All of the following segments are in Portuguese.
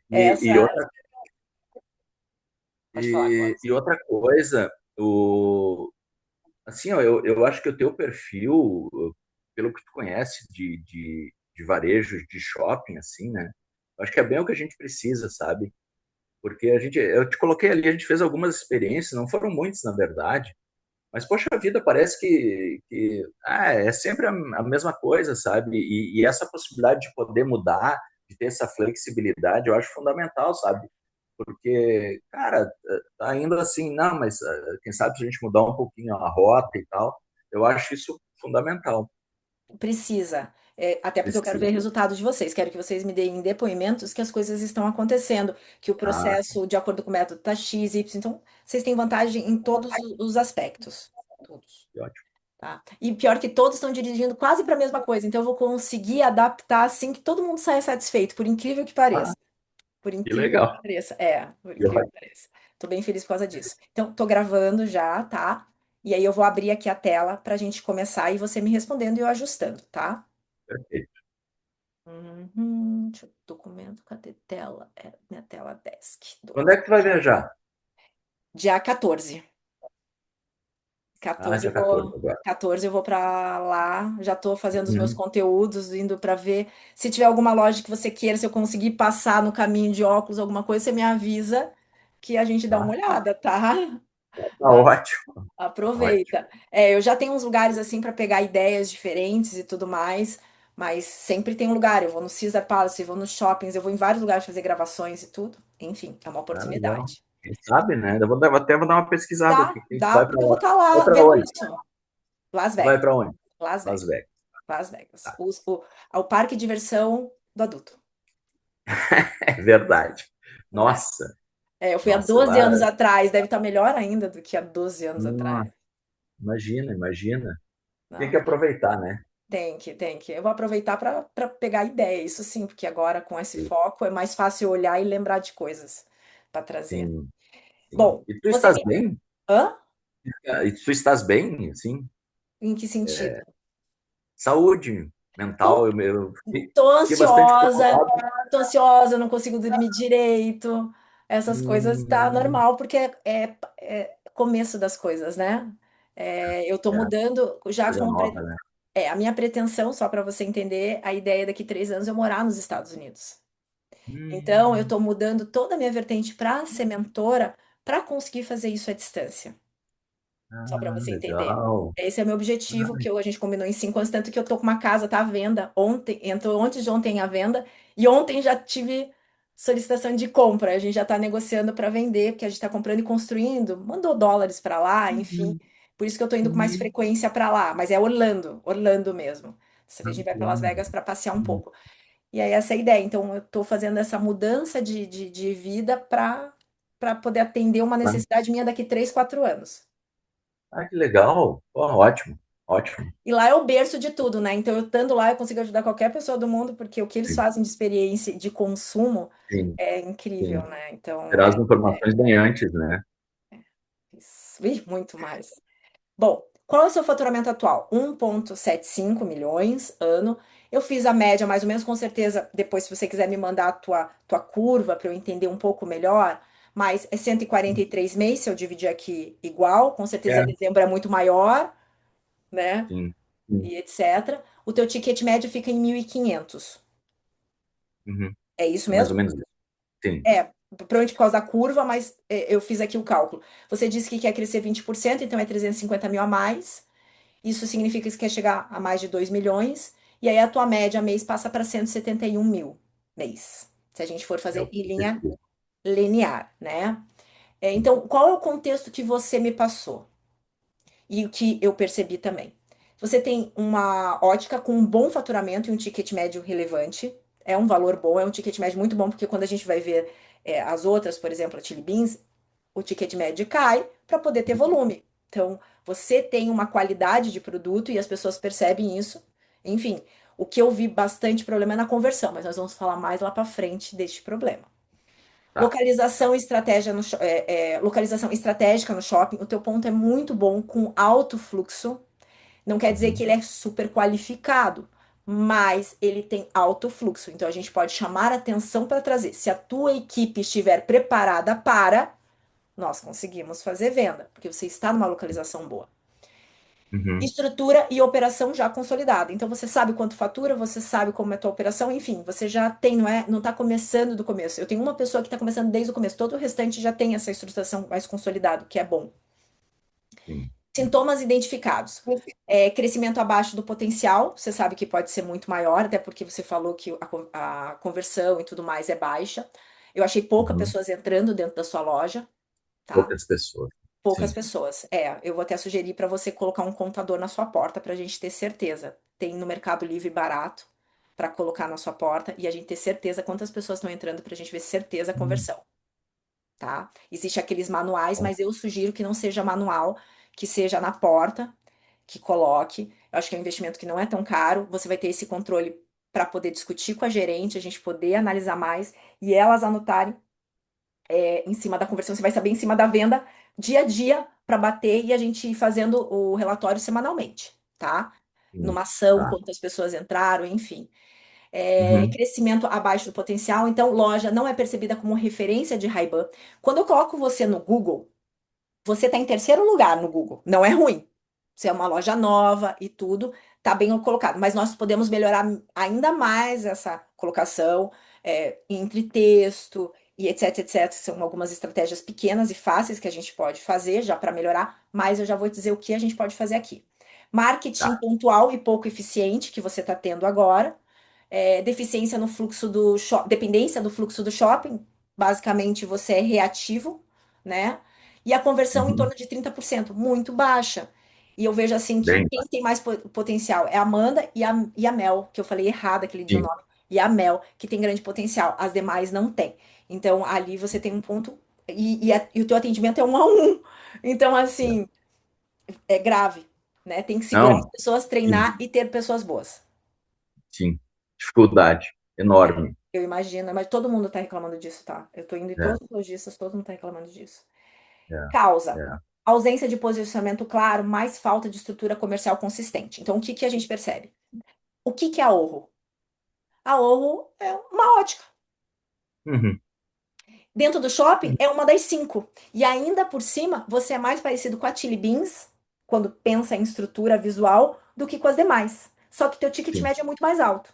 E Essa, outra, pode falar, e Clóvis. outra coisa, assim, ó, eu acho que o teu perfil, pelo que tu conhece de varejo, de shopping, assim, né? Eu acho que é bem o que a gente precisa, sabe? Porque eu te coloquei ali, a gente fez algumas experiências, não foram muitas, na verdade, mas, poxa vida, parece que é sempre a mesma coisa, sabe? E essa possibilidade de poder mudar, de ter essa flexibilidade, eu acho fundamental, sabe? Porque, cara, tá indo assim, não, mas quem sabe se a gente mudar um pouquinho a rota e tal, eu acho isso fundamental. Precisa. Até porque eu quero ver Precisa. resultado de vocês. Quero que vocês me deem depoimentos que as coisas estão acontecendo, que o Ah, processo, de acordo com o método, está X, Y. Então, vocês têm vantagem em todos os aspectos. Todos. que ótimo. Tá? E pior que todos estão dirigindo quase para a mesma coisa. Então, eu vou conseguir adaptar assim que todo mundo saia satisfeito, por incrível que Ah, pareça. Por que incrível que legal. pareça. É, por Que incrível ótimo. que pareça. Tô bem feliz por causa disso. Então, tô gravando já, tá? E aí eu vou abrir aqui a tela pra gente começar e você me respondendo e eu ajustando, tá? Perfeito. Deixa eu, documento, cadê tela? Minha tela desk. Quando é que tu vai viajar? Dia 14. Ah, 14 dia eu 14 vou, agora. 14 eu vou para lá, já tô fazendo os meus Uhum. conteúdos, indo para ver se tiver alguma loja que você queira, se eu conseguir passar no caminho de óculos, alguma coisa, você me avisa que a gente dá uma Ah, olhada, tá? tá ótimo. Ótimo. Aproveita. Eu já tenho uns lugares assim para pegar ideias diferentes e tudo mais, mas sempre tem um lugar. Eu vou no Caesar Palace, eu vou nos shoppings, eu vou em vários lugares fazer gravações e tudo. Enfim, é uma Ah, legal. oportunidade. Quem sabe, né? Tá? até vou dar uma pesquisada Dá, aqui. Tu dá, vai para porque eu vou estar vai lá para vendo onde? isso. Las Tu vai Vegas, para onde? Las Las Vegas, Vegas. Las Vegas. Tá. O parque de diversão do adulto. É verdade. Né? Nossa, Eu fui há nossa, 12 lá. anos atrás, deve estar melhor ainda do que há 12 anos atrás. Nossa, imagina, imagina. Tem Não, que aproveitar, né? tem que. Eu vou aproveitar para pegar ideia, isso sim, porque agora com esse foco é mais fácil olhar e lembrar de coisas para trazer. Sim, sim. Bom, E tu você estás me. bem? Hã? E tu estás bem, assim? Em que sentido? Saúde mental, eu Tô fiquei bastante ansiosa, preocupado. tô ansiosa, não consigo dormir direito. Essas coisas tá Hum, normal, porque é começo das coisas, né? Eu tô é, mudando já coisa com. nova, né? A minha pretensão, só para você entender, a ideia é daqui 3 anos eu morar nos Estados Unidos. Então, eu Hum, tô mudando toda a minha vertente para ser mentora para conseguir fazer isso à distância. Só para você entender. legal. Esse é o meu objetivo, Ah, que a gente combinou em 5 anos, tanto que eu tô com uma casa, tá à venda. Ontem, entrou antes de ontem à venda, e ontem já tive solicitação de compra. A gente já está negociando para vender, porque a gente está comprando e construindo, mandou dólares para lá, enfim. uhum, Por isso que eu tô indo com mais uhum, frequência para lá, mas é Orlando, Orlando mesmo. Dessa vez a gente vai para Las uhum. Vegas para passear um pouco. E aí essa é a ideia. Então eu tô fazendo essa mudança de vida para poder atender uma necessidade minha daqui 3, 4 anos. Ah, que legal. Pô, ótimo, ótimo. E lá é o berço de tudo, né? Então, eu estando lá, eu consigo ajudar qualquer pessoa do mundo, porque o que eles Sim, fazem de experiência de consumo sim, é incrível, sim. né? Então, Terá as informações bem antes, né? muito mais. Bom, qual é o seu faturamento atual? 1,75 milhões ano. Eu fiz a média, mais ou menos, com certeza. Depois, se você quiser me mandar a tua curva para eu entender um pouco melhor, mas é 143 mês, se eu dividir aqui igual, com certeza É, dezembro é muito maior, né? sim. Sim. E etc. O teu ticket médio fica em 1.500. Uhum. É isso É mais ou mesmo? menos isso. Sim. Provavelmente por causa da curva, mas eu fiz aqui o cálculo. Você disse que quer crescer 20%, então é 350 mil a mais. Isso significa que você quer chegar a mais de 2 milhões. E aí a tua média mês passa para 171 mil mês. Se a gente for É fazer o em linha objetivo. linear, né? Sim. Então, qual é o contexto que você me passou? E o que eu percebi também. Você tem uma ótica com um bom faturamento e um ticket médio relevante. É um valor bom, é um ticket médio muito bom, porque quando a gente vai ver as outras, por exemplo, a Chili Beans, o ticket médio cai para poder ter volume. Então, você tem uma qualidade de produto e as pessoas percebem isso. Enfim, o que eu vi bastante problema é na conversão, mas nós vamos falar mais lá para frente deste problema. Tá. Localização estratégica no shopping. O teu ponto é muito bom com alto fluxo. Não quer dizer que Uhum. ele é super qualificado, mas ele tem alto fluxo. Então a gente pode chamar atenção para trazer. Se a tua equipe estiver preparada para, nós conseguimos fazer venda, porque você está numa localização boa. Uhum. Estrutura e operação já consolidada. Então você sabe quanto fatura, você sabe como é a tua operação, enfim, você já tem, não está começando do começo. Eu tenho uma pessoa que está começando desde o começo, todo o restante já tem essa estruturação mais consolidada, que é bom. Sim. Sintomas identificados. Crescimento abaixo do potencial, você sabe que pode ser muito maior, até porque você falou que a conversão e tudo mais é baixa. Eu achei poucas Uhum. pessoas entrando dentro da sua loja, tá? Poucas pessoas. Poucas Sim. pessoas. Eu vou até sugerir para você colocar um contador na sua porta para a gente ter certeza. Tem no Mercado Livre barato para colocar na sua porta e a gente ter certeza quantas pessoas estão entrando para a gente ver certeza a Hum. conversão, tá? Existe aqueles manuais, Bom, mas eu sugiro que não seja manual, que seja na porta, que coloque. Eu acho que é um investimento que não é tão caro. Você vai ter esse controle para poder discutir com a gerente, a gente poder analisar mais e elas anotarem em cima da conversão. Você vai saber em cima da venda dia a dia para bater e a gente ir fazendo o relatório semanalmente, tá? sim. Numa ação, Tá. quantas pessoas entraram, enfim. Uhum. Crescimento abaixo do potencial, então loja não é percebida como referência de Ray-Ban. Quando eu coloco você no Google, você está em terceiro lugar no Google. Não é ruim. Você é uma loja nova e tudo, tá bem colocado. Mas nós podemos melhorar ainda mais essa colocação entre texto e etc, etc. São algumas estratégias pequenas e fáceis que a gente pode fazer já para melhorar, mas eu já vou dizer o que a gente pode fazer aqui. Marketing Tá. pontual e pouco eficiente que você está tendo agora. Deficiência no fluxo do shopping, dependência do fluxo do shopping. Basicamente, você é reativo, né? E a conversão em Uhum. torno de 30% muito baixa. E eu vejo assim que Bem, quem tem mais potencial é a Amanda e a Mel, que eu falei errado aquele dia o sim. nome, e a Mel, que tem grande potencial. As demais não tem. Então, ali você tem um ponto, e o teu atendimento é 1 a 1. Então, assim, é grave, né? Tem que segurar as Não, pessoas, sim, treinar e ter pessoas boas. sim. Dificuldade enorme. Eu imagino, mas todo mundo tá reclamando disso, tá? Eu tô indo em É, todos os lojistas, todo mundo tá reclamando disso. é, Causa: é. ausência de posicionamento claro, mais falta de estrutura comercial consistente. Então, o que que a gente percebe? O que que é a Orro? A Orro é uma ótica. Uhum. Dentro do shopping é uma das 5. E ainda por cima, você é mais parecido com a Chili Beans, quando pensa em estrutura visual, do que com as demais. Só que teu ticket Sim, médio é muito mais alto.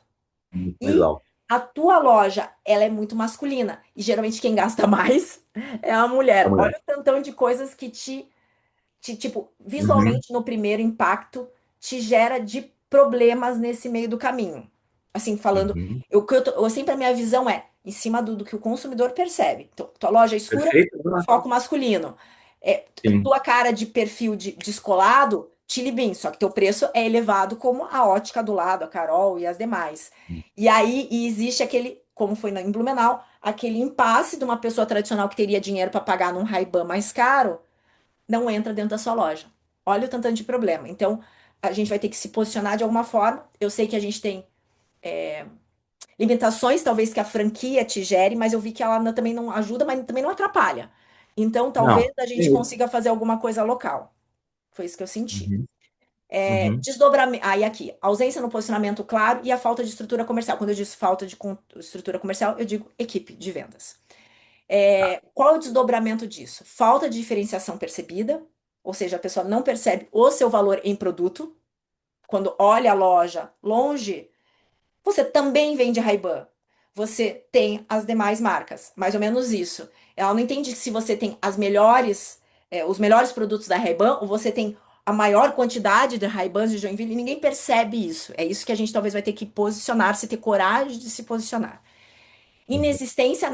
muito mais E alto. a tua loja, ela é muito masculina. E geralmente quem gasta mais é a A mulher. mulher. Olha o tantão de coisas que tipo, Uhum. visualmente no primeiro impacto, te gera de problemas nesse meio do caminho. Assim, falando, Uhum. sempre a minha visão é em cima do que o consumidor percebe. Então, tua loja é escura, Perfeito, Bruna. foco masculino. Sim. Tua cara de perfil descolado, Chili Bean, só que teu preço é elevado como a ótica do lado, a Carol e as demais. E aí existe aquele, como foi em Blumenau, aquele impasse de uma pessoa tradicional que teria dinheiro para pagar num Ray-Ban mais caro, não entra dentro da sua loja. Olha o tanto de problema. Então, a gente vai ter que se posicionar de alguma forma. Eu sei que a gente tem limitações, talvez que a franquia te gere, mas eu vi que ela também não ajuda, mas também não atrapalha. Então, talvez Não. a gente Sim. consiga fazer alguma coisa local. Foi isso que eu senti. Uhum. Uhum. Desdobramento. Aí, aqui, ausência no posicionamento claro e a falta de estrutura comercial. Quando eu disse falta de estrutura comercial, eu digo equipe de vendas. Tá. Qual é o desdobramento disso? Falta de diferenciação percebida, ou seja, a pessoa não percebe o seu valor em produto. Quando olha a loja longe, você também vende Ray-Ban. Você tem as demais marcas, mais ou menos isso. Ela não entende que se você tem os melhores produtos da Ray-Ban, ou você tem a maior quantidade de Ray-Bans de Joinville, e ninguém percebe isso. É isso que a gente talvez vai ter que posicionar, se ter coragem de se posicionar. Uhum. Inexistência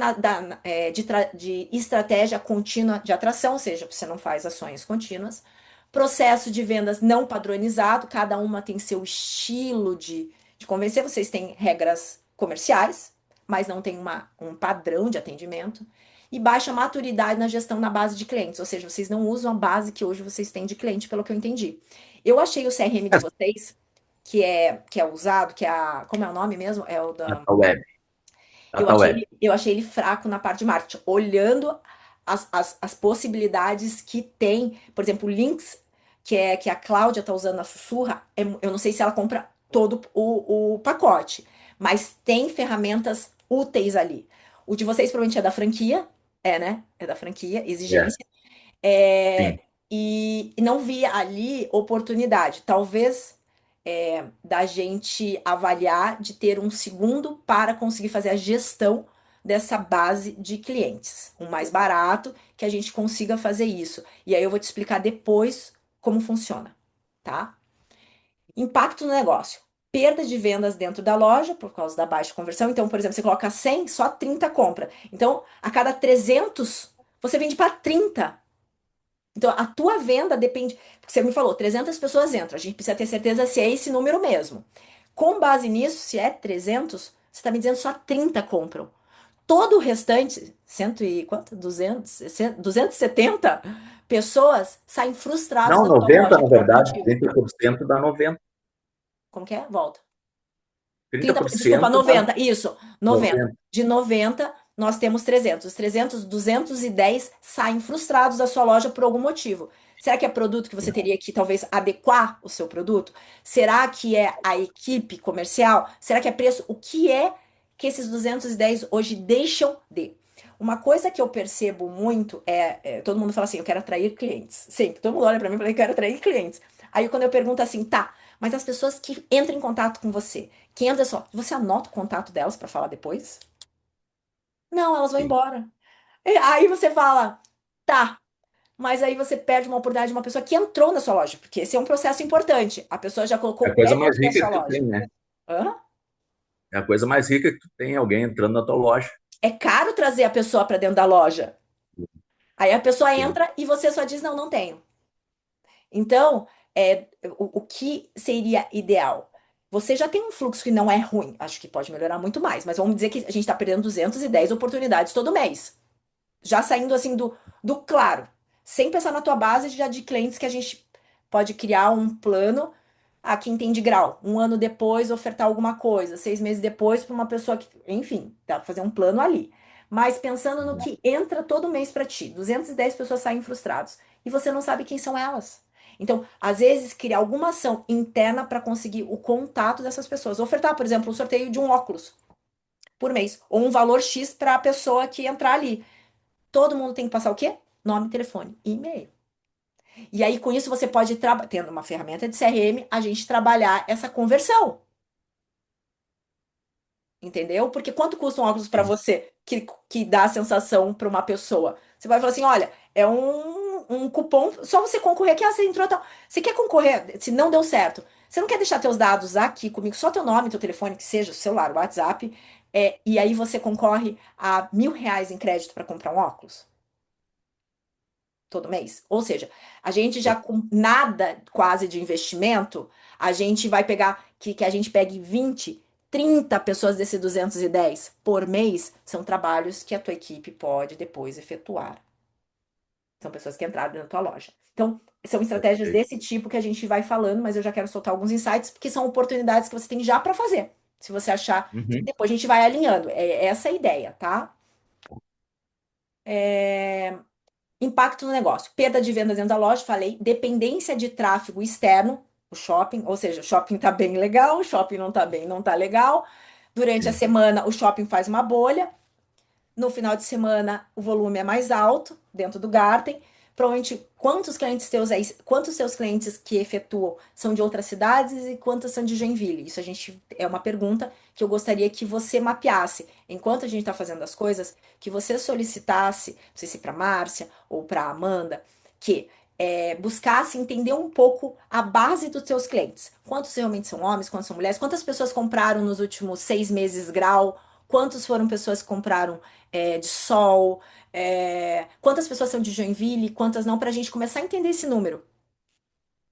de estratégia contínua de atração, ou seja, você não faz ações contínuas. Processo de vendas não padronizado, cada uma tem seu estilo de convencer. Vocês têm regras comerciais, mas não tem um padrão de atendimento. E baixa maturidade na gestão na base de clientes, ou seja, vocês não usam a base que hoje vocês têm de cliente, pelo que eu entendi. Eu achei o CRM de vocês, que é usado, como é o nome mesmo? É o da Data web. eu Data achei web. ele, eu achei ele fraco na parte de marketing, olhando as possibilidades que tem, por exemplo, links que a Cláudia está usando na Sussurra, eu não sei se ela compra. todo o pacote. Mas tem ferramentas úteis ali. O de vocês provavelmente é da franquia, né? É da franquia, É, exigência. sim. E não vi ali oportunidade. Talvez da gente avaliar de ter um segundo para conseguir fazer a gestão dessa base de clientes. Um mais barato, que a gente consiga fazer isso. E aí eu vou te explicar depois como funciona, tá? Impacto no negócio. Perda de vendas dentro da loja por causa da baixa conversão. Então, por exemplo, você coloca 100, só 30 compra. Então, a cada 300, você vende para 30. Então, a tua venda depende. Porque você me falou, 300 pessoas entram. A gente precisa ter certeza se é esse número mesmo. Com base nisso, se é 300, você está me dizendo só 30 compram. Todo o restante, cento e quanto? 270 pessoas saem frustrados Não, da tua 90 loja na por algum verdade, motivo. 30% dá 90. Como que é? Volta. trinta 30, por desculpa, cento dá 90. Isso, 90. 90. De 90, nós temos 300. Os 300, 210 saem frustrados da sua loja por algum motivo. Será que é produto que você teria que talvez adequar o seu produto? Será que é a equipe comercial? Será que é preço? O que é que esses 210 hoje deixam de? Uma coisa que eu percebo muito todo mundo fala assim, eu quero atrair clientes. Sempre, todo mundo olha pra mim e fala, eu quero atrair clientes. Aí quando eu pergunto assim, tá, mas as pessoas que entram em contato com você, que entra só, você anota o contato delas pra falar depois? Não, elas vão Sim. embora. E aí você fala, tá, mas aí você perde uma oportunidade de uma pessoa que entrou na sua loja, porque esse é um processo importante. A pessoa já colocou É o a pé coisa dentro mais da rica sua que tu tem, loja. né? Hã? É a coisa mais rica que tu tem, alguém entrando na tua loja. É caro trazer a pessoa pra dentro da loja. Aí a pessoa Sim. entra e você só diz, não, não tenho. Então, o que seria ideal? Você já tem um fluxo que não é ruim, acho que pode melhorar muito mais, mas vamos dizer que a gente está perdendo 210 oportunidades todo mês. Já saindo assim do claro, sem pensar na tua base já de clientes que a gente pode criar um plano a quem tem de grau. Um ano depois ofertar alguma coisa, 6 meses depois para uma pessoa que, enfim, dá pra fazer um plano ali. Mas pensando no que entra todo mês para ti, 210 pessoas saem frustrados e você não sabe quem são elas. Então, às vezes, criar alguma ação interna para conseguir o contato dessas pessoas. Ofertar, por exemplo, um sorteio de um óculos por mês, ou um valor X para a pessoa que entrar ali. Todo mundo tem que passar o quê? Nome, telefone e e-mail. E aí, com isso, você pode, tendo uma ferramenta de CRM, a gente trabalhar essa conversão. Entendeu? Porque quanto custa um óculos para Sim. você que dá a sensação para uma pessoa? Você vai falar assim: olha, é um cupom, só você concorrer aqui, você entrou tal. Você quer concorrer, se não deu certo, você não quer deixar teus dados aqui comigo, só teu nome, teu telefone, que seja, celular, WhatsApp, e aí você concorre a R$ 1.000 em crédito para comprar um óculos? Todo mês. Ou seja, a gente já com nada quase de investimento, a gente vai pegar que a gente pegue 20, 30 pessoas desse 210 por mês, são trabalhos que a tua equipe pode depois efetuar. São pessoas que entraram dentro da tua loja. Então, são estratégias Perfeito. desse tipo que a gente vai falando, mas eu já quero soltar alguns insights, porque são oportunidades que você tem já para fazer. Se você achar, Uhum. depois a gente vai alinhando. É essa a ideia, tá? É, Impacto no negócio. Perda de vendas dentro da loja, falei. Dependência de tráfego externo, o shopping, ou seja, o shopping tá bem legal, o shopping não tá bem, não tá legal. Durante a Sim. semana, o shopping faz uma bolha. No final de semana, o volume é mais alto dentro do Garten. Provavelmente, quantos seus clientes que efetuam são de outras cidades e quantos são de Joinville? Isso a gente é uma pergunta que eu gostaria que você mapeasse. Enquanto a gente está fazendo as coisas, que você solicitasse, não sei se para Márcia ou para Amanda, que buscasse entender um pouco a base dos seus clientes. Quantos realmente são homens, quantos são mulheres, quantas pessoas compraram nos últimos 6 meses grau, quantos foram pessoas que compraram de Sol, quantas pessoas são de Joinville, quantas não, para a gente começar a entender esse número,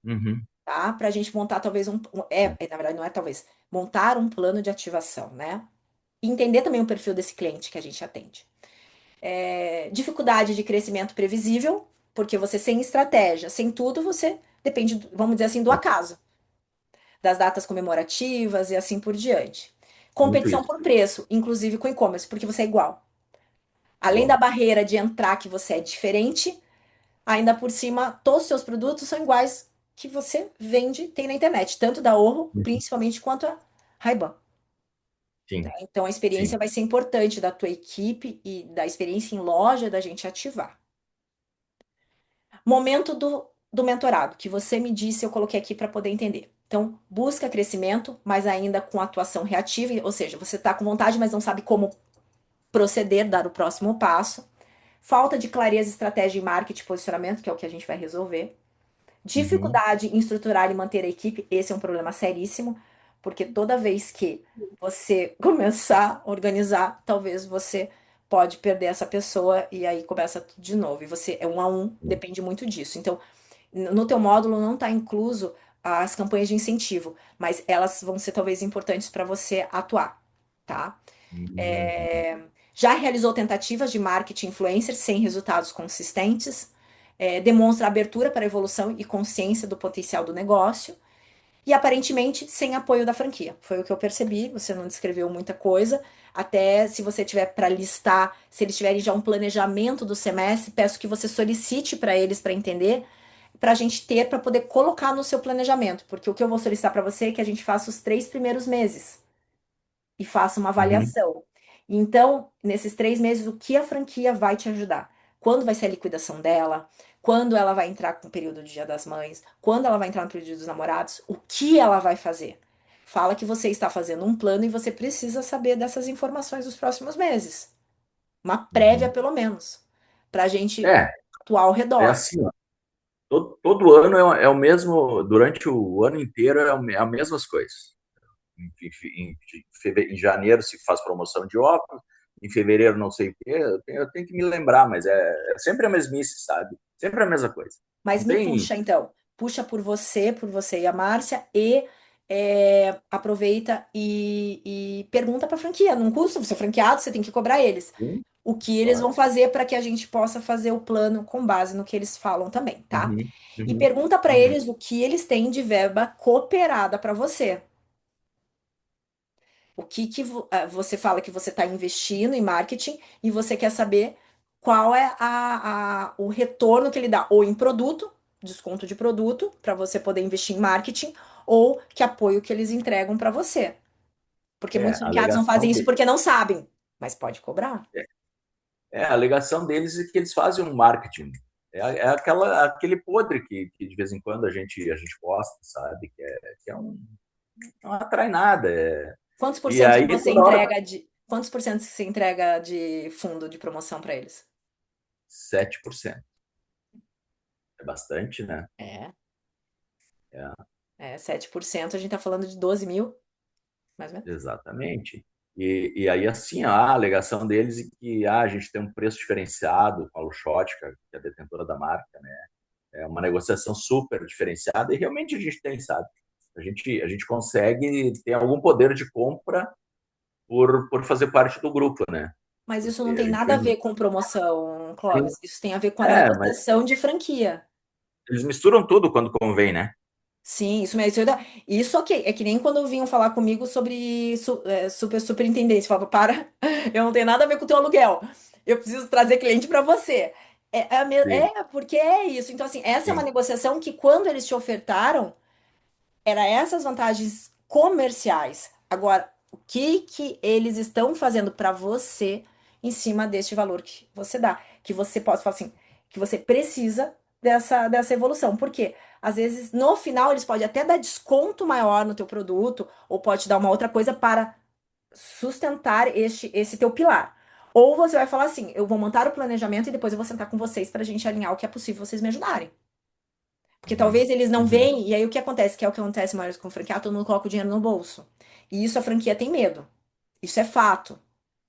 Uhum. tá? Para a gente montar talvez na verdade não é talvez, montar um plano de ativação, né? E entender também o perfil desse cliente que a gente atende. Dificuldade de crescimento previsível, porque você sem estratégia, sem tudo, você depende, vamos dizer assim, do acaso, das datas comemorativas e assim por diante. Muito Competição isso. por preço, inclusive com e-commerce, porque você é igual. Além da Igual. barreira de entrar que você é diferente, ainda por cima, todos os seus produtos são iguais. que você vende, tem na internet, tanto da Orro, Uhum. principalmente, quanto a Ray-Ban. Sim, Então, a experiência sim. vai ser importante da tua equipe e da experiência em loja da gente ativar. Momento do mentorado, que você me disse, eu coloquei aqui para poder entender. Então, busca crescimento, mas ainda com atuação reativa, ou seja, você está com vontade, mas não sabe como proceder, dar o próximo passo. Falta de clareza, estratégia e marketing, posicionamento, que é o que a gente vai resolver. Uhum. Dificuldade em estruturar e manter a equipe, esse é um problema seríssimo, porque toda vez que você começar a organizar, talvez você pode perder essa pessoa e aí começa tudo de novo. E você é um a um, depende muito disso. Então, no teu módulo não está incluso as campanhas de incentivo, mas elas vão ser talvez importantes para você atuar, tá? Uhum. É, já realizou tentativas de marketing influencer sem resultados consistentes, demonstra abertura para evolução e consciência do potencial do negócio, e aparentemente sem apoio da franquia. Foi o que eu percebi, você não descreveu muita coisa. Até se você tiver para listar, se eles tiverem já um planejamento do semestre, peço que você solicite para eles para entender, para a gente ter, para poder colocar no seu planejamento. Porque o que eu vou solicitar para você é que a gente faça os 3 primeiros meses e faça uma Uhum. avaliação. Então, nesses 3 meses, o que a franquia vai te ajudar? Quando vai ser a liquidação dela? Quando ela vai entrar com o período do Dia das Mães? Quando ela vai entrar no período dos namorados? O que ela vai fazer? Fala que você está fazendo um plano e você precisa saber dessas informações nos próximos meses. Uma prévia, Uhum. pelo menos, para a gente É, atuar ao é redor. assim, ó. Todo ano é o mesmo, durante o ano inteiro é as mesmas coisas. Em janeiro se faz promoção de óculos, em fevereiro não sei o quê, eu tenho que me lembrar, mas é sempre a mesmice, sabe? Sempre a mesma coisa. Mas Não me tem. puxa, então. Puxa por você e a Márcia, e aproveita e pergunta para a franquia. Não custa, você é franqueado, você tem que cobrar eles. Sim, O que eles claro. vão fazer para que a gente possa fazer o plano com base no que eles falam também, tá? Uhum, E uhum, pergunta para uhum. eles o que eles têm de verba cooperada para você. O que que você fala que você está investindo em marketing e você quer saber qual é o retorno que ele dá, ou em produto, desconto de produto, para você poder investir em marketing, ou que apoio que eles entregam para você. Porque É, muitos franqueados não fazem isso porque não sabem, mas pode cobrar. a alegação deles é que eles fazem um marketing. Aquele podre que de vez em quando a gente posta, sabe? Não atrai nada. Quantos por E cento que aí você toda hora entrega de, quantos por cento que você entrega de fundo de promoção para eles? 7%. É bastante, né? É, É, 7%, a gente tá falando de 12 mil, mais ou menos. exatamente. E aí, assim, a alegação deles é que a gente tem um preço diferenciado com a Luxottica, que é a detentora da marca, né? É uma negociação super diferenciada e realmente a gente tem, sabe? A gente consegue ter algum poder de compra por fazer parte do grupo, né? Mas isso Porque não a tem gente nada a vende. ver com promoção, Sim. Clóvis. Isso tem a ver com a Mas negociação de franquia. eles misturam tudo quando convém, né? Sim, isso mesmo. Isso ok. É que nem quando vinham falar comigo sobre superintendência. Falava, para, eu não tenho nada a ver com o teu aluguel. Eu preciso trazer cliente para você. Sim, Porque é isso. Então, assim, essa é uma sim. negociação que quando eles te ofertaram, era essas vantagens comerciais. Agora, o que que eles estão fazendo para você em cima deste valor que você dá? Que você possa falar assim, que você precisa dessa evolução. Por quê? Às vezes, no final, eles podem até dar desconto maior no teu produto, ou pode te dar uma outra coisa para sustentar esse teu pilar. Ou você vai falar assim, eu vou montar o planejamento e depois eu vou sentar com vocês para a gente alinhar o que é possível vocês me ajudarem. Porque Uhum, talvez eles não uhum, veem, e aí o que acontece, que é o que acontece mais com franquia, todo mundo coloca o dinheiro no bolso. E isso a franquia tem medo. Isso é fato,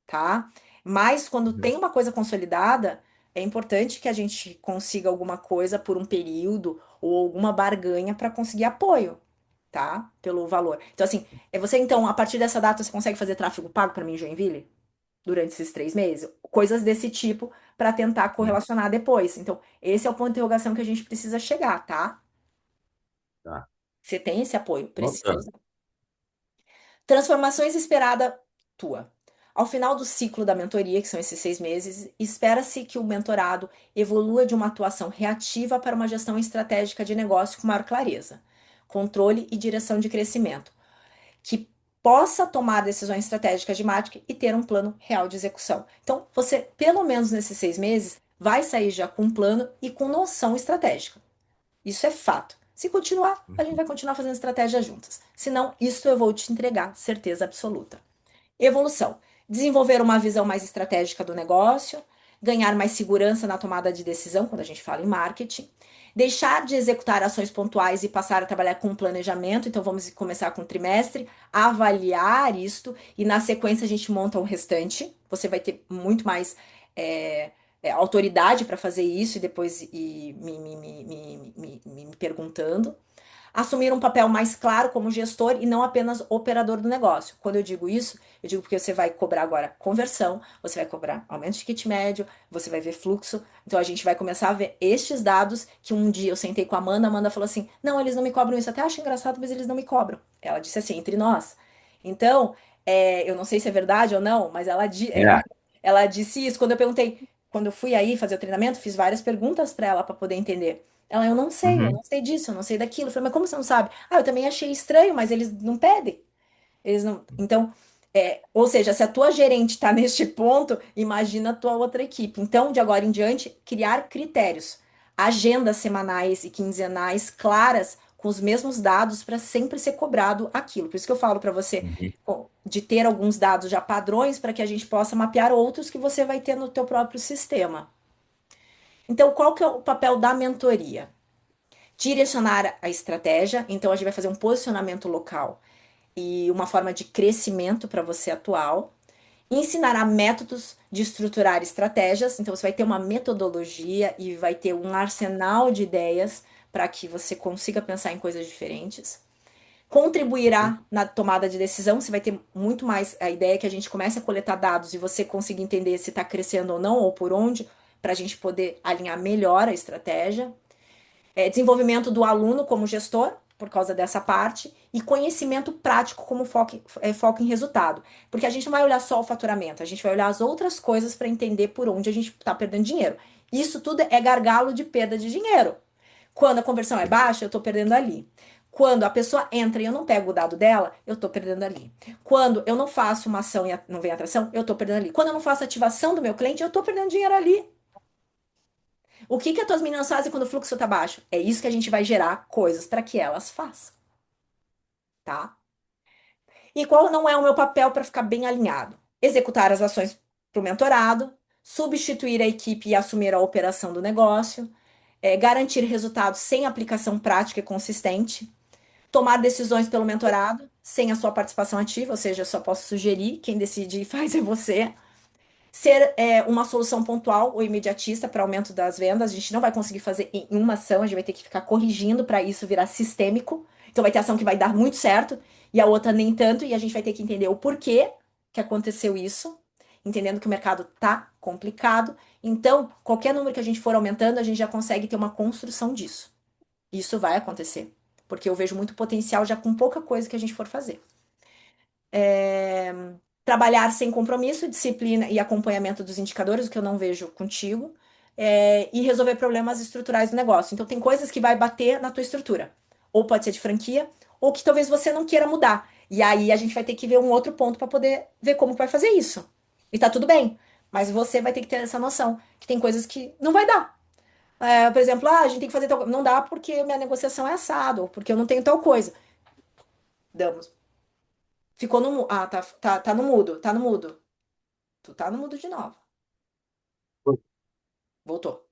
tá? Mas quando uhum, tem uma coisa consolidada, é importante que a gente consiga alguma coisa por um período ou alguma barganha para conseguir apoio, tá? Pelo valor. Então, assim, você então, a partir dessa data, você consegue fazer tráfego pago para mim em Joinville? Durante esses 3 meses? Coisas desse tipo para tentar uhum. correlacionar depois. Então, esse é o ponto de interrogação que a gente precisa chegar, tá? Tá. Você tem esse apoio, Notando. precisa. Transformações esperada tua. Ao final do ciclo da mentoria, que são esses 6 meses, espera-se que o mentorado evolua de uma atuação reativa para uma gestão estratégica de negócio com maior clareza, controle e direção de crescimento, que possa tomar decisões estratégicas de marketing e ter um plano real de execução. Então, você, pelo menos nesses 6 meses, vai sair já com um plano e com noção estratégica. Isso é fato. Se continuar, a gente vai continuar fazendo estratégia juntas. Se não, isso eu vou te entregar, certeza absoluta. Evolução. Desenvolver uma visão mais estratégica do negócio, ganhar mais segurança na tomada de decisão, quando a gente fala em marketing, deixar de executar ações pontuais e passar a trabalhar com planejamento. Então, vamos começar com o trimestre, avaliar isto e na sequência a gente monta o restante. Você vai ter muito mais é, autoridade para fazer isso e depois me perguntando. Assumir um papel mais claro como gestor e não apenas operador do negócio. Quando eu digo isso, eu digo porque você vai cobrar agora conversão, você vai cobrar aumento de ticket médio, você vai ver fluxo. Então a gente vai começar a ver estes dados que um dia eu sentei com a Amanda falou assim: "Não, eles não me cobram isso". Até acho engraçado, mas eles não me cobram. Ela disse assim, entre nós. Então, eu não sei se é verdade ou não, mas É. ela disse isso quando eu perguntei, quando eu fui aí fazer o treinamento, fiz várias perguntas para ela para poder entender. Ela, eu Uhum. não sei disso, eu não sei daquilo. Eu falei, mas como você não sabe? Ah, eu também achei estranho, mas eles não pedem. Eles não. Então, ou seja, se a tua gerente está neste ponto, imagina a tua outra equipe. Então, de agora em diante, criar critérios, agendas semanais e quinzenais claras, com os mesmos dados para sempre ser cobrado aquilo. Por isso que eu falo para você Uhum. de ter alguns dados já padrões para que a gente possa mapear outros que você vai ter no teu próprio sistema. Então, qual que é o papel da mentoria? Direcionar a estratégia, então a gente vai fazer um posicionamento local e uma forma de crescimento para você atual. Ensinará métodos de estruturar estratégias, então você vai ter uma metodologia e vai ter um arsenal de ideias para que você consiga pensar em coisas diferentes. Contribuirá na tomada de decisão, você vai ter muito mais a ideia que a gente comece a coletar dados e você consiga entender se está crescendo ou não, ou por onde, para a gente poder alinhar melhor a estratégia. Desenvolvimento do aluno como gestor, por causa dessa parte, e conhecimento prático como foco em resultado. Porque a gente não vai olhar só o faturamento, a gente vai olhar as outras coisas para entender por onde a gente está perdendo dinheiro. Isso tudo é gargalo de perda de dinheiro. Quando a conversão é baixa, eu estou perdendo ali. Quando a pessoa entra e eu não pego o dado dela, eu estou perdendo ali. Quando eu não faço uma ação e não vem atração, eu estou perdendo ali. Quando eu não faço ativação do meu cliente, eu estou perdendo dinheiro ali. O que que as tuas meninas fazem quando o fluxo está baixo? É isso que a gente vai gerar coisas para que elas façam, tá? E qual não é o meu papel para ficar bem alinhado? Executar as ações para o mentorado, substituir a equipe e assumir a operação do negócio, garantir resultados sem aplicação prática e consistente, tomar decisões pelo mentorado sem a sua participação ativa, ou seja, eu só posso sugerir, quem decide e faz é você. Ser uma solução pontual ou imediatista para aumento das vendas. A gente não vai conseguir fazer em uma ação, a gente vai ter que ficar corrigindo para isso virar sistêmico. Então vai ter ação que vai dar muito certo e a outra nem tanto, e a gente vai ter que entender o porquê que aconteceu isso, entendendo que o mercado tá complicado. Então, qualquer número que a gente for aumentando, a gente já consegue ter uma construção disso. Isso vai acontecer, porque eu vejo muito potencial já com pouca coisa que a gente for fazer. É, trabalhar sem compromisso, disciplina e acompanhamento dos indicadores, o que eu não vejo contigo, e resolver problemas estruturais do negócio. Então, tem coisas que vai bater na tua estrutura. Ou pode ser de franquia, ou que talvez você não queira mudar. E aí a gente vai ter que ver um outro ponto para poder ver como que vai fazer isso. E tá tudo bem. Mas você vai ter que ter essa noção que tem coisas que não vai dar. Por exemplo, a gente tem que fazer tal coisa. Não dá porque minha negociação é assado, ou porque eu não tenho tal coisa. Damos. Ficou no. Tá no mudo, tá no mudo. Tu tá no mudo de novo. Voltou.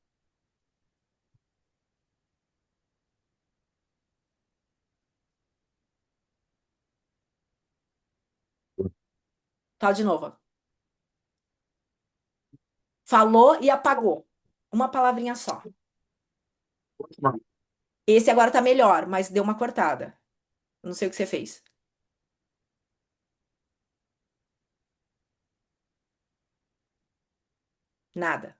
Tá de novo. Falou e apagou. Uma palavrinha só. Esse agora tá melhor, mas deu uma cortada. Não sei o que você fez. Nada.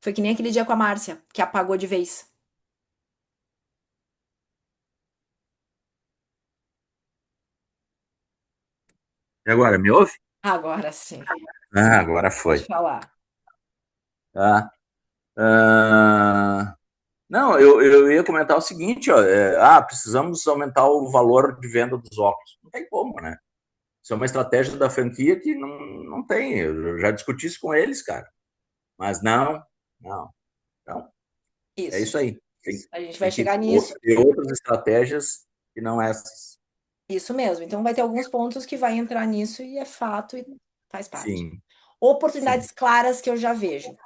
Foi que nem aquele dia com a Márcia, que apagou de vez. E agora, me ouve? Agora sim, Ah, agora pode foi. falar. Tá. Ah, não, eu ia comentar o seguinte, ó, precisamos aumentar o valor de venda dos óculos. Não tem como, né? Isso é uma estratégia da franquia que não tem. Eu já discuti isso com eles, cara. Mas não. Então, é Isso. isso aí. A gente vai Tem que chegar nisso. ter outras estratégias que não essas. Isso mesmo. Então, vai ter alguns pontos que vai entrar nisso e é fato e faz parte. Sim, sim. Oportunidades claras que eu já vejo.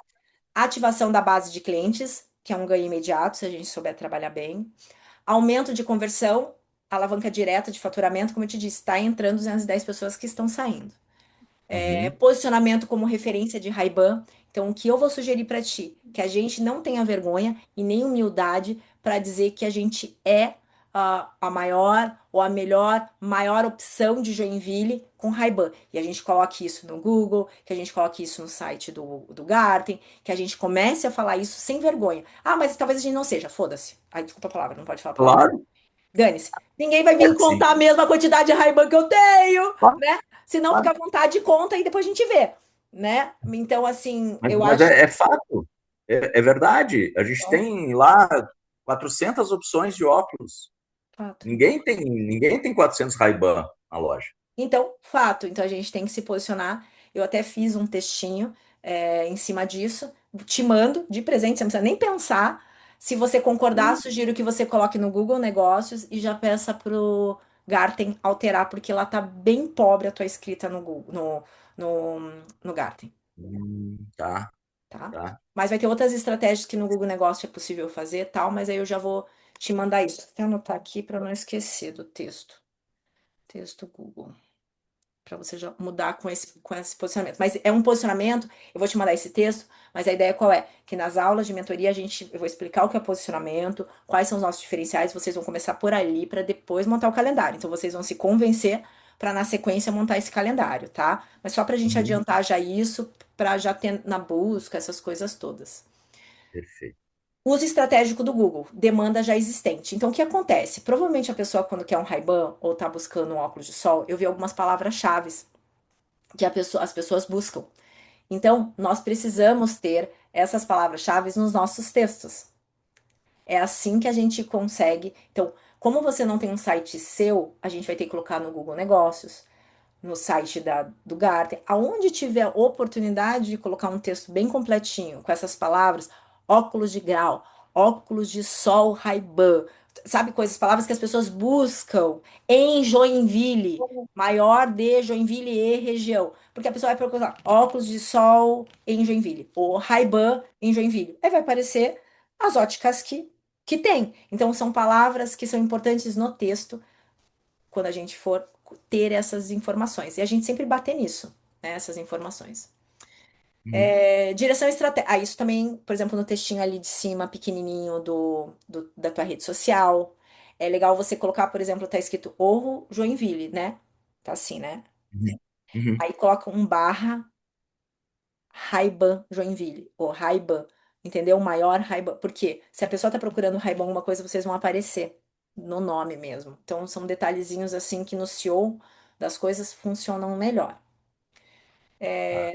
Ativação da base de clientes, que é um ganho imediato, se a gente souber trabalhar bem. Aumento de conversão, alavanca direta de faturamento, como eu te disse, está entrando 210 pessoas que estão saindo. Uhum. Posicionamento como referência de Ray-Ban. Então, o que eu vou sugerir para ti? Que a gente não tenha vergonha e nem humildade para dizer que a gente é a maior ou a melhor, maior opção de Joinville com Ray-Ban. E a gente coloque isso no Google, que a gente coloque isso no site do Garten, que a gente comece a falar isso sem vergonha. Ah, mas talvez a gente não seja, foda-se. Ai, desculpa a palavra, não pode falar palavrão. Claro, Dane-se. Ninguém vai vir pode sim. contar a mesma quantidade de Ray-Ban que eu tenho, Claro, né? Se não fica claro. à vontade, conta e depois a gente vê, né? Então, assim, Mas, eu mas acho. é fato. É verdade. A gente Então, tem lá 400 opções de óculos. fato. Ninguém tem 400 Ray-Ban na loja. Então, fato. Então, a gente tem que se posicionar. Eu até fiz um textinho em cima disso. Te mando de presente, você não precisa nem pensar. Se você concordar, sugiro que você coloque no Google Negócios e já peça pro Garten alterar, porque lá tá bem pobre a tua escrita no Google, no Garten. Tá, Tá? tá. Mas vai ter outras estratégias que no Google Negócio é possível fazer, tal, mas aí eu já vou te mandar isso. Vou até anotar aqui para não esquecer do texto. Texto Google. Para você já mudar com esse posicionamento. Mas é um posicionamento, eu vou te mandar esse texto, mas a ideia qual é? Que nas aulas de mentoria eu vou explicar o que é posicionamento, quais são os nossos diferenciais, vocês vão começar por ali para depois montar o calendário. Então vocês vão se convencer para na sequência montar esse calendário, tá? Mas só para a gente Uhum. adiantar já isso, para já ter na busca essas coisas todas. Perfeito. Uso estratégico do Google, demanda já existente. Então, o que acontece? Provavelmente a pessoa, quando quer um Ray-Ban ou está buscando um óculos de sol, eu vi algumas palavras-chave que as pessoas buscam. Então, nós precisamos ter essas palavras-chave nos nossos textos. É assim que a gente consegue. Então, como você não tem um site seu, a gente vai ter que colocar no Google Negócios, no site do Gartner, aonde tiver oportunidade de colocar um texto bem completinho com essas palavras, óculos de grau, óculos de sol Ray-Ban, sabe, coisas, palavras que as pessoas buscam em Joinville, maior de Joinville e região, porque a pessoa vai procurar óculos de sol em Joinville, ou Ray-Ban em Joinville, aí vai aparecer as óticas que tem. Então, são palavras que são importantes no texto quando a gente for ter essas informações. E a gente sempre bater nisso, né, essas informações. Uhum. Direção estratégica. Isso também, por exemplo, no textinho ali de cima, pequenininho da tua rede social. É legal você colocar, por exemplo, tá escrito Orro Joinville, né? Tá assim, né? Uhum. Uhum. Aí coloca um barra Ray-Ban Joinville, ou Ray-Ban, entendeu? O maior Ray-Ban. Por quê? Se a pessoa tá procurando Ray-Ban alguma coisa, vocês vão aparecer no nome mesmo. Então, são detalhezinhos assim que no SEO das coisas funcionam melhor. Tá.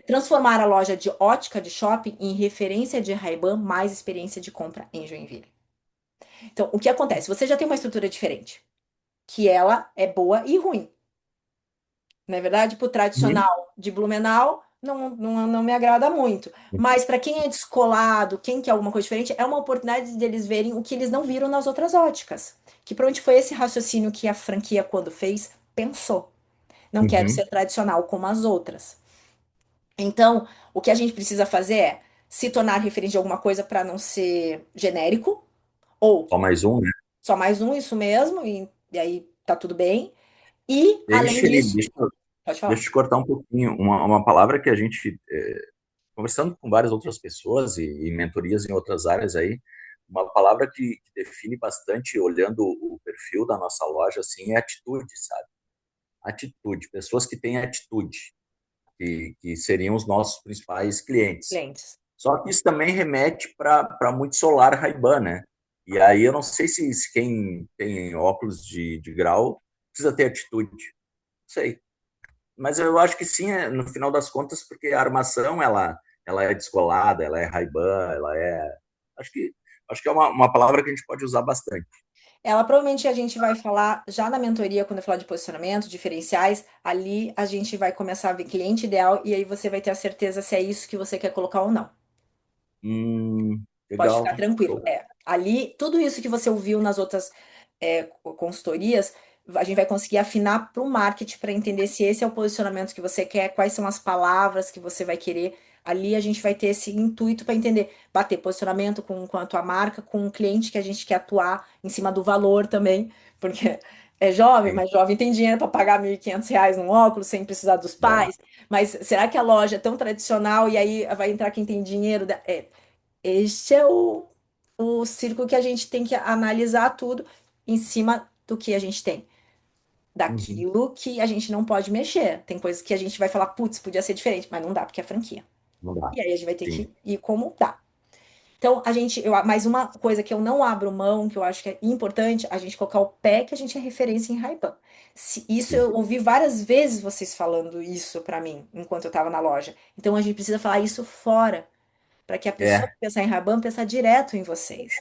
Transformar a loja de ótica de shopping em referência de Ray-Ban mais experiência de compra em Joinville. Então, o que acontece? Você já tem uma estrutura diferente, que ela é boa e ruim. Na verdade, pro Uhum. tradicional de Blumenau, não me agrada muito. Mas para quem é descolado, quem quer alguma coisa diferente, é uma oportunidade deles verem o que eles não viram nas outras óticas. Que provavelmente foi esse raciocínio que a franquia, quando fez, pensou. Não quero Uhum. ser tradicional como as outras. Então, o que a gente precisa fazer é se tornar referente de alguma coisa para não ser genérico, ou Só mais um, né? só mais um, isso mesmo, e aí tá tudo bem. E, além Deixa, disso, deixa, pode deixa eu falar. te cortar um pouquinho. Uma palavra que a gente, conversando com várias outras pessoas e mentorias em outras áreas aí, uma palavra que define bastante, olhando o perfil da nossa loja, assim, é atitude, sabe? Atitude. Pessoas que têm atitude, que seriam os nossos principais clientes. Clientes. Só que isso também remete para muito solar Ray-Ban, né? E aí eu não sei se quem tem óculos de grau precisa ter atitude. Não sei. mas eu acho que sim, no final das contas, porque a armação ela é descolada, ela é Ray-Ban, ela é. Acho que, acho que é uma palavra que a gente pode usar bastante. Ela provavelmente a gente vai falar já na mentoria, quando eu falar de posicionamento, diferenciais, ali a gente vai começar a ver cliente ideal e aí você vai ter a certeza se é isso que você quer colocar ou não. Pode ficar Legal. tranquilo. Show. É, ali, tudo isso que você ouviu nas outras consultorias, a gente vai conseguir afinar para o marketing para entender se esse é o posicionamento que você quer, quais são as palavras que você vai querer. Ali a gente vai ter esse intuito para entender, bater posicionamento com a tua marca, com o cliente que a gente quer atuar em cima do valor também, porque é jovem, Sim. mas jovem tem dinheiro para pagar R$ 1.500 num óculos sem precisar dos É. pais. Mas será que a loja é tão tradicional e aí vai entrar quem tem dinheiro? Este é o círculo que a gente tem que analisar tudo em cima do que a gente tem. Uhum. Daquilo que a gente não pode mexer. Tem coisas que a gente vai falar, putz, podia ser diferente, mas não dá, porque é franquia. Não dá. E aí a gente vai ter Sim. que ir como dá. Então, mais uma coisa que eu não abro mão, que eu acho que é importante, a gente colocar o pé que a gente é referência em Ray-Ban. Isso Sim. eu ouvi várias vezes vocês falando isso pra mim, enquanto eu tava na loja. Então a gente precisa falar isso fora para que a pessoa É. que pensar em Raban pensar direto em vocês.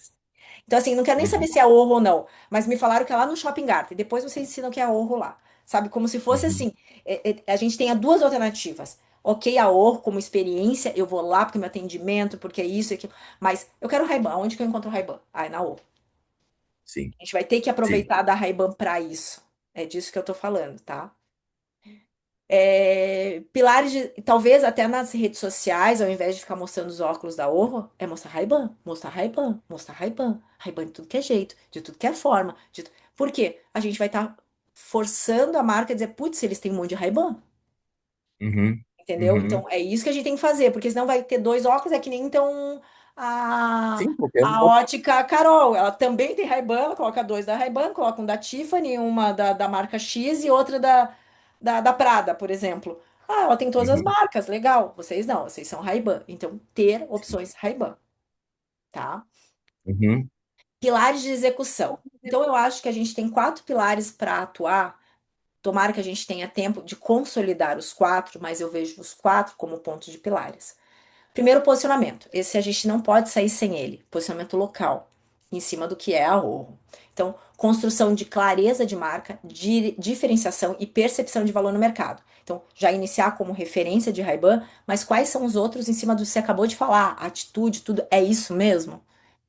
Então, assim, não quero nem saber Uhum. se é Orro ou não, mas me falaram que é lá no Shopping Garten. Depois vocês ensinam que é Orro lá. Sabe? Como se fosse Uhum. assim: a gente tenha duas alternativas. Ok, a Orro como experiência, eu vou lá porque é meu atendimento, porque é isso e aquilo. Mas eu quero Ray-Ban. Onde que eu encontro o Ray-Ban? Ah, é na Orro. Sim. A gente vai ter que Sim. aproveitar da Ray-Ban para isso. É disso que eu tô falando, tá? Pilares de, talvez até nas redes sociais, ao invés de ficar mostrando os óculos da Orro, é mostrar Ray-Ban, mostrar Ray-Ban, mostrar Ray-Ban, Ray-Ban de tudo que é jeito, de tudo que é forma. Por quê? A gente vai estar forçando a marca a dizer, putz, eles têm um monte de Ray-Ban. Uhum. Entendeu? Uhum. Então é isso que a gente tem que fazer, porque senão vai ter dois óculos, é que nem então a, Sim, porque a ótica Carol. Ela também tem Ray-Ban, ela coloca dois da Ray-Ban, coloca um da Tiffany, uma da marca X e outra da Prada, por exemplo. Ah, ela tem todas as Uhum. marcas, legal. Vocês não, vocês são Ray-Ban. Então, ter Sim. opções Ray-Ban, tá? Uhum. Pilares de execução. Então, eu acho que a gente tem quatro pilares para atuar. Tomara que a gente tenha tempo de consolidar os quatro, mas eu vejo os quatro como pontos de pilares. Primeiro, posicionamento. Esse a gente não pode sair sem ele. Posicionamento local, em cima do que é a Orro. Então, construção de clareza de marca, de diferenciação e percepção de valor no mercado. Então, já iniciar como referência de Ray-Ban, mas quais são os outros em cima do que você acabou de falar? Atitude, tudo. É isso mesmo?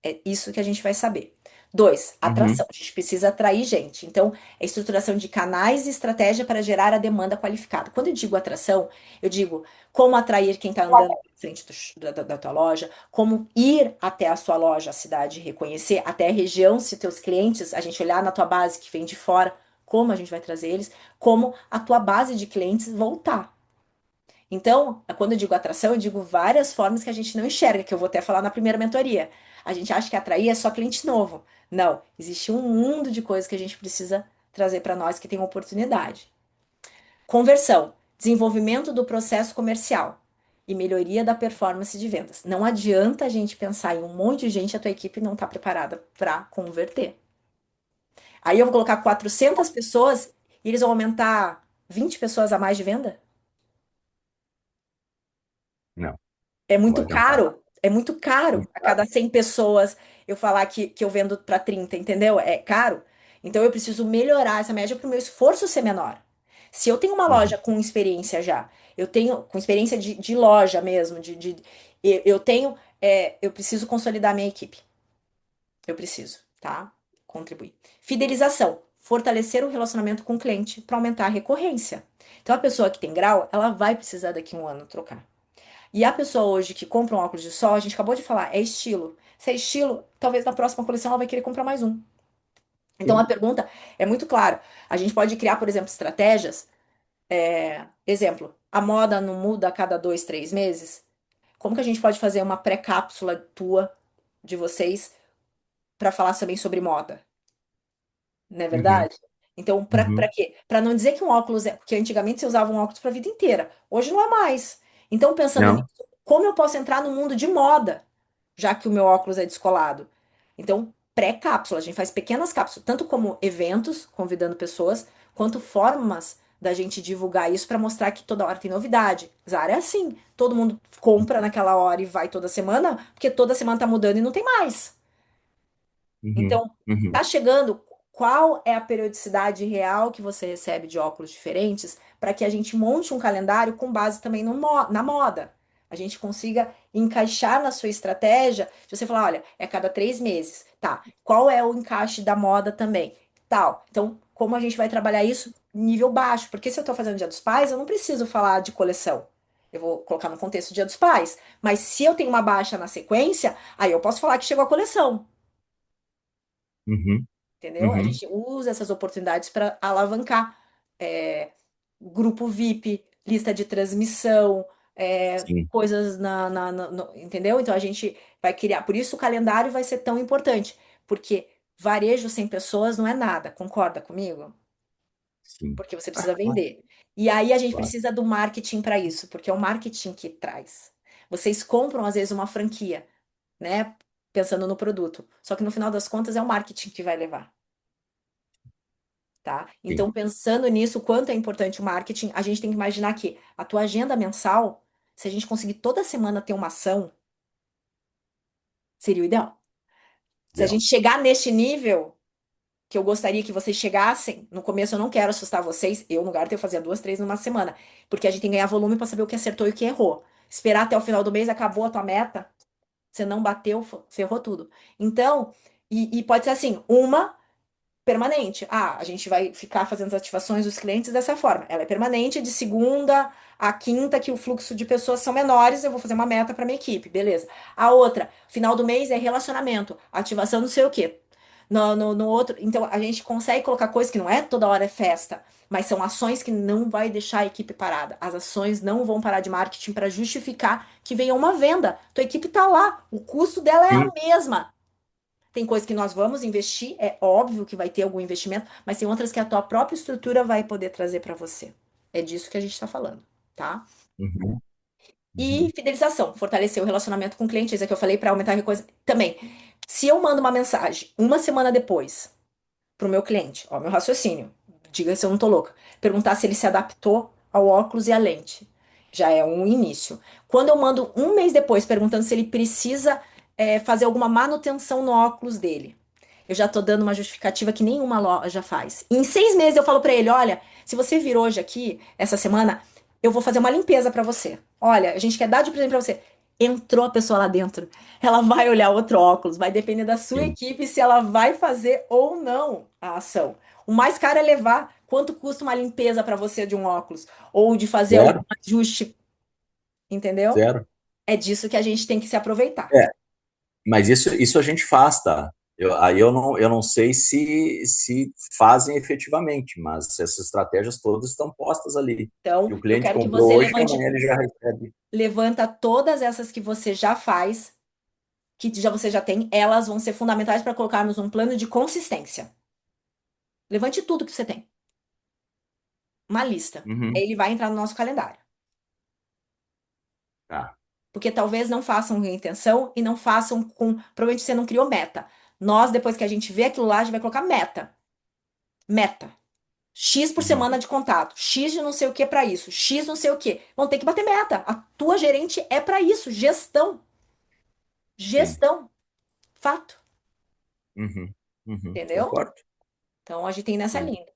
É isso que a gente vai saber. Dois, atração. Uhum. A gente precisa atrair gente. Então, é estruturação de canais e estratégia para gerar a demanda qualificada. Quando eu digo atração, eu digo como atrair quem está andando na frente da tua loja, como ir até a sua loja, a cidade, reconhecer até a região, se teus clientes, a gente olhar na tua base que vem de fora, como a gente vai trazer eles, como a tua base de clientes voltar. Então, quando eu digo atração, eu digo várias formas que a gente não enxerga, que eu vou até falar na primeira mentoria. A gente acha que atrair é só cliente novo. Não, existe um mundo de coisas que a gente precisa trazer para nós que tem oportunidade. Conversão, desenvolvimento do processo comercial e melhoria da performance de vendas. Não adianta a gente pensar em um monte de gente e a tua equipe não está preparada para converter. Aí eu vou colocar 400 pessoas e eles vão aumentar 20 pessoas a mais de venda? Não, É não vai muito adiantar. caro. É muito caro Muito a caro. cada 100 pessoas eu falar que eu vendo para 30, entendeu? É caro. Então eu preciso melhorar essa média para o meu esforço ser menor. Se eu tenho uma Uhum. loja com experiência já, eu tenho com experiência de loja mesmo, eu tenho, eu preciso consolidar minha equipe. Eu preciso, tá? Contribuir. Fidelização. Fortalecer o relacionamento com o cliente para aumentar a recorrência. Então, a pessoa que tem grau, ela vai precisar daqui a um ano trocar. E a pessoa hoje que compra um óculos de sol, a gente acabou de falar, é estilo. Se é estilo, talvez na próxima coleção ela vai querer comprar mais um. Então a Sim. pergunta é muito clara. A gente pode criar, por exemplo, estratégias. Exemplo, a moda não muda a cada 2, 3 meses. Como que a gente pode fazer uma pré-cápsula tua, de vocês, para falar também sobre moda? Não é Uhum. verdade? Então, para Uhum. quê? Para não dizer que um óculos é. Porque antigamente você usava um óculos para a vida inteira. Hoje não é mais. Então, pensando nisso, Não. como eu posso entrar no mundo de moda, já que o meu óculos é descolado? Então, pré-cápsula. A gente faz pequenas cápsulas, tanto como eventos, convidando pessoas, quanto formas da gente divulgar isso para mostrar que toda hora tem novidade. Zara é assim, todo mundo compra naquela hora e vai toda semana, porque toda semana tá mudando e não tem mais. Uhum. Então, Uhum. tá chegando, qual é a periodicidade real que você recebe de óculos diferentes para que a gente monte um calendário com base também no na moda. A gente consiga encaixar na sua estratégia, se você falar, olha, é cada 3 meses, tá? Qual é o encaixe da moda também? Tal. Então, como a gente vai trabalhar isso? Nível baixo, porque se eu estou fazendo Dia dos Pais, eu não preciso falar de coleção. Eu vou colocar no contexto Dia dos Pais. Mas se eu tenho uma baixa na sequência, aí eu posso falar que chegou a coleção. Uhum. Entendeu? A Uhum. gente usa essas oportunidades para alavancar é, grupo VIP, lista de transmissão, Sim, coisas entendeu? Então a gente vai criar. Por isso o calendário vai ser tão importante, porque varejo sem pessoas não é nada, concorda comigo? sim. Porque você Ah, precisa claro, vender. E aí a gente claro. precisa do marketing para isso, porque é o marketing que traz. Vocês compram às vezes uma franquia, né? Pensando no produto. Só que no final das contas é o marketing que vai levar. Tá? Sim. Então, pensando nisso, o quanto é importante o marketing, a gente tem que imaginar que a tua agenda mensal, se a gente conseguir toda semana ter uma ação, seria o ideal. Se a Ideal. gente chegar neste nível, que eu gostaria que vocês chegassem, no começo eu não quero assustar vocês, eu no lugar eu fazia 2, 3 numa semana, porque a gente tem que ganhar volume para saber o que acertou e o que errou. Esperar até o final do mês, acabou a tua meta, você não bateu, ferrou tudo. Então, e pode ser assim, uma permanente. Ah, a gente vai ficar fazendo as ativações dos clientes dessa forma. Ela é permanente de segunda a quinta, que o fluxo de pessoas são menores, eu vou fazer uma meta para minha equipe, beleza. A outra, final do mês é relacionamento, ativação não sei o quê. No outro, então a gente consegue colocar coisas que não é toda hora é festa, mas são ações que não vai deixar a equipe parada. As ações não vão parar de marketing para justificar que venha uma venda. Tua equipe tá lá, o custo dela é a Sim. mesma. Tem coisas que nós vamos investir, é óbvio que vai ter algum investimento, mas tem outras que a tua própria estrutura vai poder trazer para você. É disso que a gente está falando, tá? Uhum. E Uhum. fidelização, fortalecer o relacionamento com o cliente, isso é que eu falei para aumentar a coisa. Também, se eu mando uma mensagem uma semana depois pro meu cliente, ó, meu raciocínio, diga se eu não tô louca, perguntar se ele se adaptou ao óculos e à lente, já é um início. Quando eu mando um mês depois perguntando se ele precisa fazer alguma manutenção no óculos dele, eu já tô dando uma justificativa que nenhuma loja faz. Em 6 meses eu falo pra ele, olha, se você vir hoje aqui, essa semana, eu vou fazer uma limpeza pra você. Olha, a gente quer dar de presente pra você. Entrou a pessoa lá dentro. Ela vai olhar outro óculos, vai depender da sua Sim. equipe se ela vai fazer ou não a ação. O mais caro é levar. Quanto custa uma limpeza pra você de um óculos? Ou de fazer algum Zero, ajuste, entendeu? zero. É disso que a gente tem que se aproveitar. É, mas isso a gente faz, tá? Aí eu não sei se fazem efetivamente, mas essas estratégias todas estão postas ali. Então, E o eu cliente quero que comprou você hoje, que levante amanhã ele já recebe. levanta todas essas que você já faz, que já você já tem, elas vão ser fundamentais para colocarmos um plano de consistência. Levante tudo que você tem, uma lista. Uhum. Ele vai entrar no nosso calendário. Tá. Porque talvez não façam com intenção e não façam com. Provavelmente você não criou meta. Nós, depois que a gente vê aquilo lá, a gente vai colocar meta. Meta. X por Uhum. semana de contato. X de não sei o que para isso. X não sei o que. Vão ter que bater meta. A tua gerente é para isso. Gestão. Sim. Gestão. Fato. Uhum. Uhum. Entendeu? Concordo. Então a gente tem nessa Sim. linha.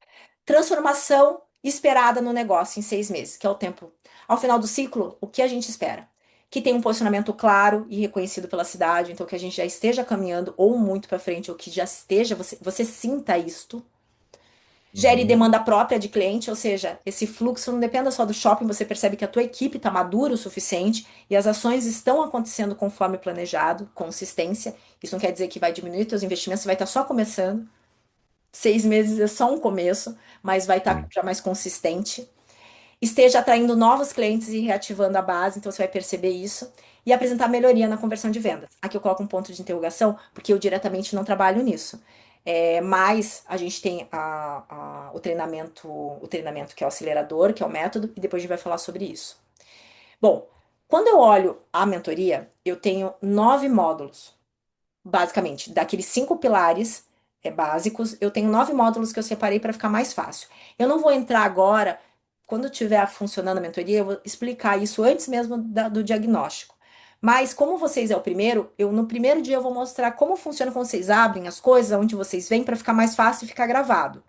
Transformação esperada no negócio em 6 meses, que é o tempo. Ao final do ciclo, o que a gente espera? Que tenha um posicionamento claro e reconhecido pela cidade, então que a gente já esteja caminhando ou muito para frente, ou que já esteja, você sinta isto. Gere Uhum. demanda própria de cliente, ou seja, esse fluxo não dependa só do shopping, você percebe que a tua equipe está madura o suficiente e as ações estão acontecendo conforme planejado, consistência. Isso não quer dizer que vai diminuir teus investimentos, você vai estar só começando. 6 meses é só um começo, mas vai estar Sim. já mais consistente. Esteja atraindo novos clientes e reativando a base, então você vai perceber isso. E apresentar melhoria na conversão de vendas. Aqui eu coloco um ponto de interrogação, porque eu diretamente não trabalho nisso. Mas a gente tem o treinamento que é o acelerador, que é o método, e depois a gente vai falar sobre isso. Bom, quando eu olho a mentoria, eu tenho 9 módulos basicamente, daqueles 5 pilares básicos, eu tenho 9 módulos que eu separei para ficar mais fácil. Eu não vou entrar agora quando tiver funcionando a mentoria, eu vou explicar isso antes mesmo do diagnóstico. Mas como vocês é o primeiro, eu no primeiro dia eu vou mostrar como funciona quando vocês abrem as coisas, onde vocês vêm, para ficar mais fácil e ficar gravado.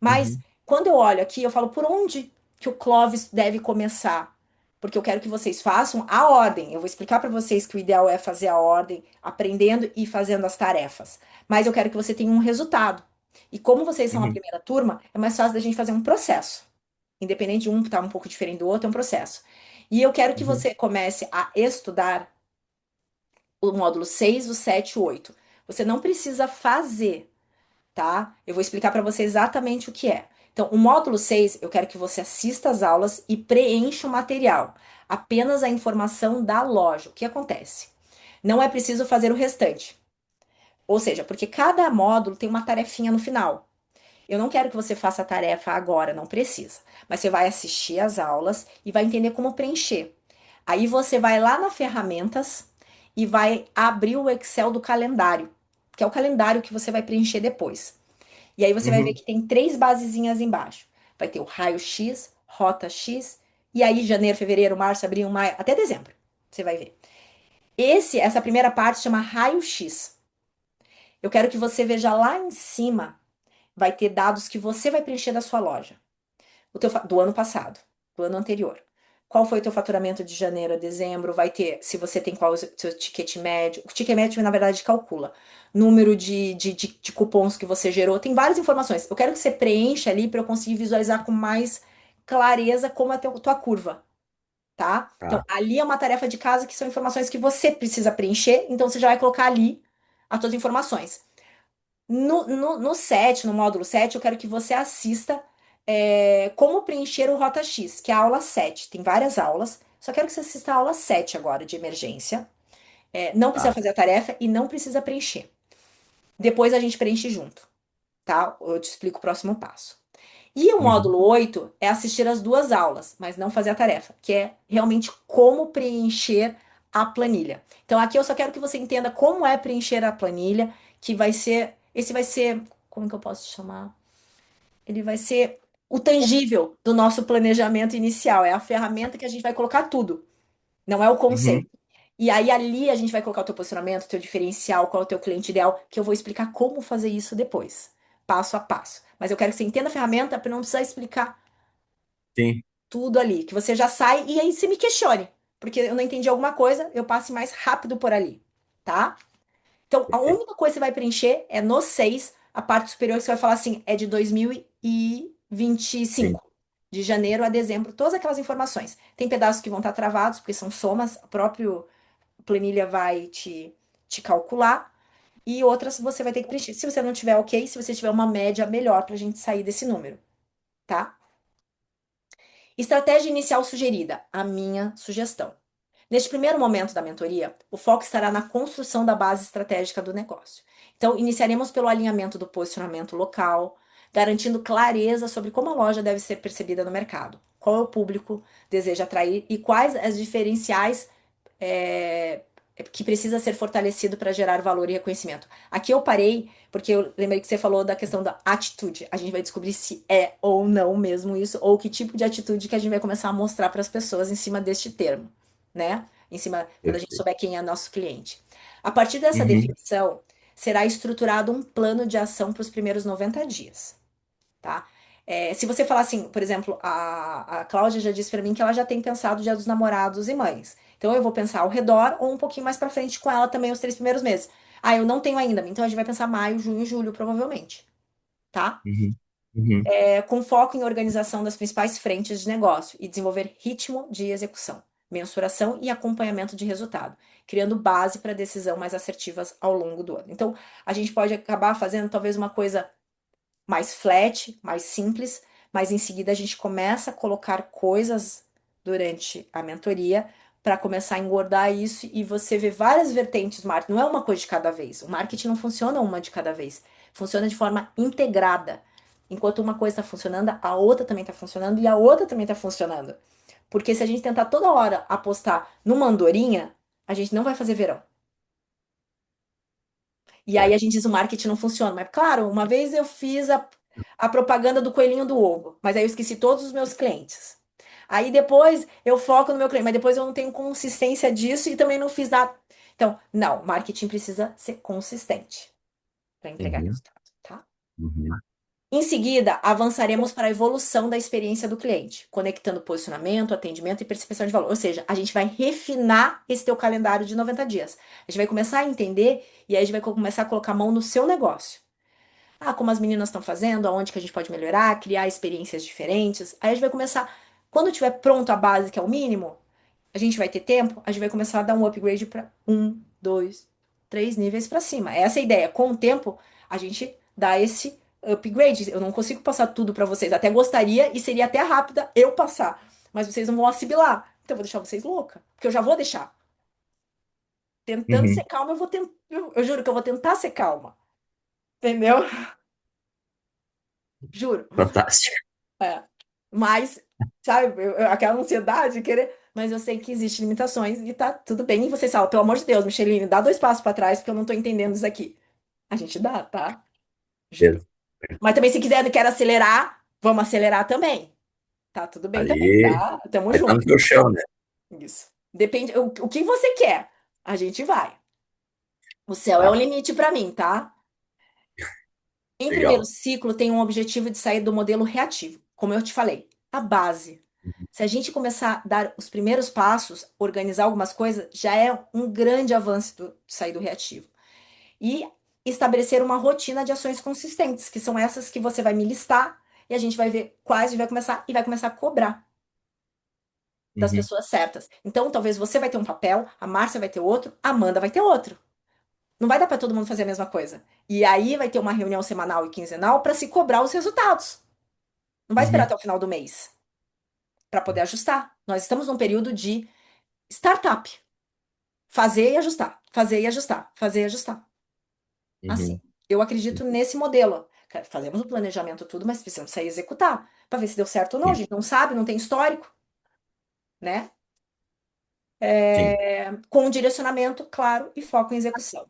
Mas Uhum. quando eu olho aqui, eu falo por onde que o Clóvis deve começar. Porque eu quero que vocês façam a ordem. Eu vou explicar para vocês que o ideal é fazer a ordem, aprendendo e fazendo as tarefas. Mas eu quero que você tenha um resultado. E como vocês são a Uhum. primeira turma, é mais fácil da gente fazer um processo. Independente de um estar um pouco diferente do outro, é um processo. E eu quero que Uhum. você comece a estudar o módulo 6, o 7 e o 8. Você não precisa fazer, tá? Eu vou explicar para você exatamente o que é. Então, o módulo 6, eu quero que você assista às aulas e preencha o material. Apenas a informação da loja. O que acontece? Não é preciso fazer o restante. Ou seja, porque cada módulo tem uma tarefinha no final. Eu não quero que você faça a tarefa agora, não precisa. Mas você vai assistir às aulas e vai entender como preencher. Aí você vai lá na ferramentas e vai abrir o Excel do calendário, que é o calendário que você vai preencher depois. E aí você vai ver Uhum. que tem três basezinhas embaixo. Vai ter o raio X, rota X, e aí janeiro, fevereiro, março, abril, maio, até dezembro. Você vai ver. Essa primeira parte chama raio X. Eu quero que você veja lá em cima, vai ter dados que você vai preencher da sua loja. Do ano passado, do ano anterior. Qual foi o teu faturamento de janeiro a dezembro? Vai ter, se você tem qual é o seu ticket médio. O ticket médio, na verdade, calcula. Número de cupons que você gerou. Tem várias informações. Eu quero que você preencha ali para eu conseguir visualizar com mais clareza como é a tua curva, tá? Então, Tá. ali é uma tarefa de casa que são informações que você precisa preencher. Então, você já vai colocar ali as suas informações. No 7, no módulo 7, eu quero que você assista como preencher o Rota X, que é a aula 7. Tem várias aulas, só quero que você assista a aula 7 agora, de emergência. Não precisa Tá. fazer a tarefa e não precisa preencher. Depois a gente preenche junto, tá? Eu te explico o próximo passo. E o Uhum. módulo 8 é assistir as duas aulas, mas não fazer a tarefa, que é realmente como preencher a planilha. Então aqui eu só quero que você entenda como é preencher a planilha, que vai ser, esse vai ser, como que eu posso chamar? Ele vai ser o tangível do nosso planejamento inicial, é a ferramenta que a gente vai colocar tudo, não é o Uhum. conceito. E aí ali a gente vai colocar o teu posicionamento, o teu diferencial, qual é o teu cliente ideal, que eu vou explicar como fazer isso depois, passo a passo. Mas eu quero que você entenda a ferramenta para não precisar explicar Sim. tudo ali, que você já sai e aí você me questione, porque eu não entendi alguma coisa, eu passe mais rápido por ali, tá? Então, a Perfeito. única coisa que você vai preencher é no 6 a parte superior que você vai falar assim, é de 2025, de janeiro a dezembro, todas aquelas informações. Tem pedaços que vão estar travados, porque são somas, a própria planilha vai te calcular, e outras você vai ter que preencher. Se você não tiver ok, se você tiver uma média melhor para a gente sair desse número, tá? Estratégia inicial sugerida, a minha sugestão. Neste primeiro momento da mentoria, o foco estará na construção da base estratégica do negócio. Então, iniciaremos pelo alinhamento do posicionamento local, garantindo clareza sobre como a loja deve ser percebida no mercado, qual é o público deseja atrair e quais as diferenciais é, que precisa ser fortalecido para gerar valor e reconhecimento. Aqui eu parei porque eu lembrei que você falou da questão da atitude. A gente vai descobrir se é ou não mesmo isso, ou que tipo de atitude que a gente vai começar a mostrar para as pessoas em cima deste termo, né? Em cima, quando a gente Perfeito. souber quem é nosso cliente. A partir dessa Uhum. definição, será estruturado um plano de ação para os primeiros 90 dias, tá? Se você falar assim, por exemplo, a Cláudia já disse para mim que ela já tem pensado o Dia dos Namorados e Mães. Então eu vou pensar ao redor ou um pouquinho mais para frente com ela também os 3 primeiros meses. Ah, eu não tenho ainda, então a gente vai pensar maio, junho, julho, provavelmente, tá? Uhum. Uhum. Com foco em organização das principais frentes de negócio e desenvolver ritmo de execução, mensuração e acompanhamento de resultado, criando base para decisão mais assertivas ao longo do ano. Então, a gente pode acabar fazendo talvez uma coisa mais flat, mais simples, mas em seguida a gente começa a colocar coisas durante a mentoria para começar a engordar isso e você vê várias vertentes do marketing. Não é uma coisa de cada vez. O marketing não funciona uma de cada vez. Funciona de forma integrada. Enquanto uma coisa está funcionando, a outra também está funcionando e a outra também está funcionando. Porque se a gente tentar toda hora apostar numa andorinha, a gente não vai fazer verão. E aí É. a gente diz o marketing não funciona. Mas, claro, uma vez eu fiz a. a propaganda do coelhinho do ovo, mas aí eu esqueci todos os meus clientes. Aí depois eu foco no meu cliente, mas depois eu não tenho consistência disso e também não fiz nada. Então, não, marketing precisa ser consistente para entregar Uhum, resultado, tá? uhum, Em seguida, avançaremos para a evolução da experiência do cliente, conectando posicionamento, atendimento e percepção de valor. Ou seja, a gente vai refinar esse teu calendário de 90 dias. A gente vai começar a entender e aí a gente vai começar a colocar a mão no seu negócio. Ah, como as meninas estão fazendo, aonde que a gente pode melhorar, criar experiências diferentes. Aí a gente vai começar, quando tiver pronto a base, que é o mínimo, a gente vai ter tempo, a gente vai começar a dar um upgrade para um, dois, três níveis para cima. Essa é a ideia. Com o tempo, a gente dá esse upgrade. Eu não consigo passar tudo para vocês. Até gostaria e seria até rápida eu passar. Mas vocês não vão assimilar. Então eu vou deixar vocês louca. Porque eu já vou deixar. Tentando ser uhum. calma, eu vou tentar. Eu juro que eu vou tentar ser calma. Entendeu? Juro. Fantástico. É. Mas, sabe, aquela ansiedade, querer. Mas eu sei que existem limitações e tá tudo bem. E vocês falam, pelo amor de Deus, Micheline, dá dois passos pra trás porque eu não tô entendendo isso aqui. A gente dá, tá? Juro. Mas também, se quiser, quer acelerar, vamos acelerar também. Tá tudo bem também, Aí, tá? Tamo aí tá no junto. teu chão, né? Isso. Depende, o que você quer, a gente vai. O céu é o Tá, limite pra mim, tá? Em primeiro legal. ciclo, tem um objetivo de sair do modelo reativo, como eu te falei, a base. Se a gente começar a dar os primeiros passos, organizar algumas coisas, já é um grande avanço de sair do reativo. E estabelecer uma rotina de ações consistentes, que são essas que você vai me listar e a gente vai ver quais e vai começar a cobrar das Uhum, pessoas certas. Então, talvez você vai ter um papel, a Márcia vai ter outro, a Amanda vai ter outro. Não vai dar para todo mundo fazer a mesma coisa. E aí vai ter uma reunião semanal e quinzenal para se cobrar os resultados. Não vai esperar uhum, até o final do mês para poder ajustar. Nós estamos num período de startup. Fazer e ajustar, fazer e ajustar, fazer e ajustar. Assim. uhum. Eu acredito nesse modelo. Fazemos o planejamento tudo, mas precisamos sair e executar para ver se deu certo ou não. A Sim, gente não sabe, não tem histórico, né? sim. Com um direcionamento claro e foco em execução.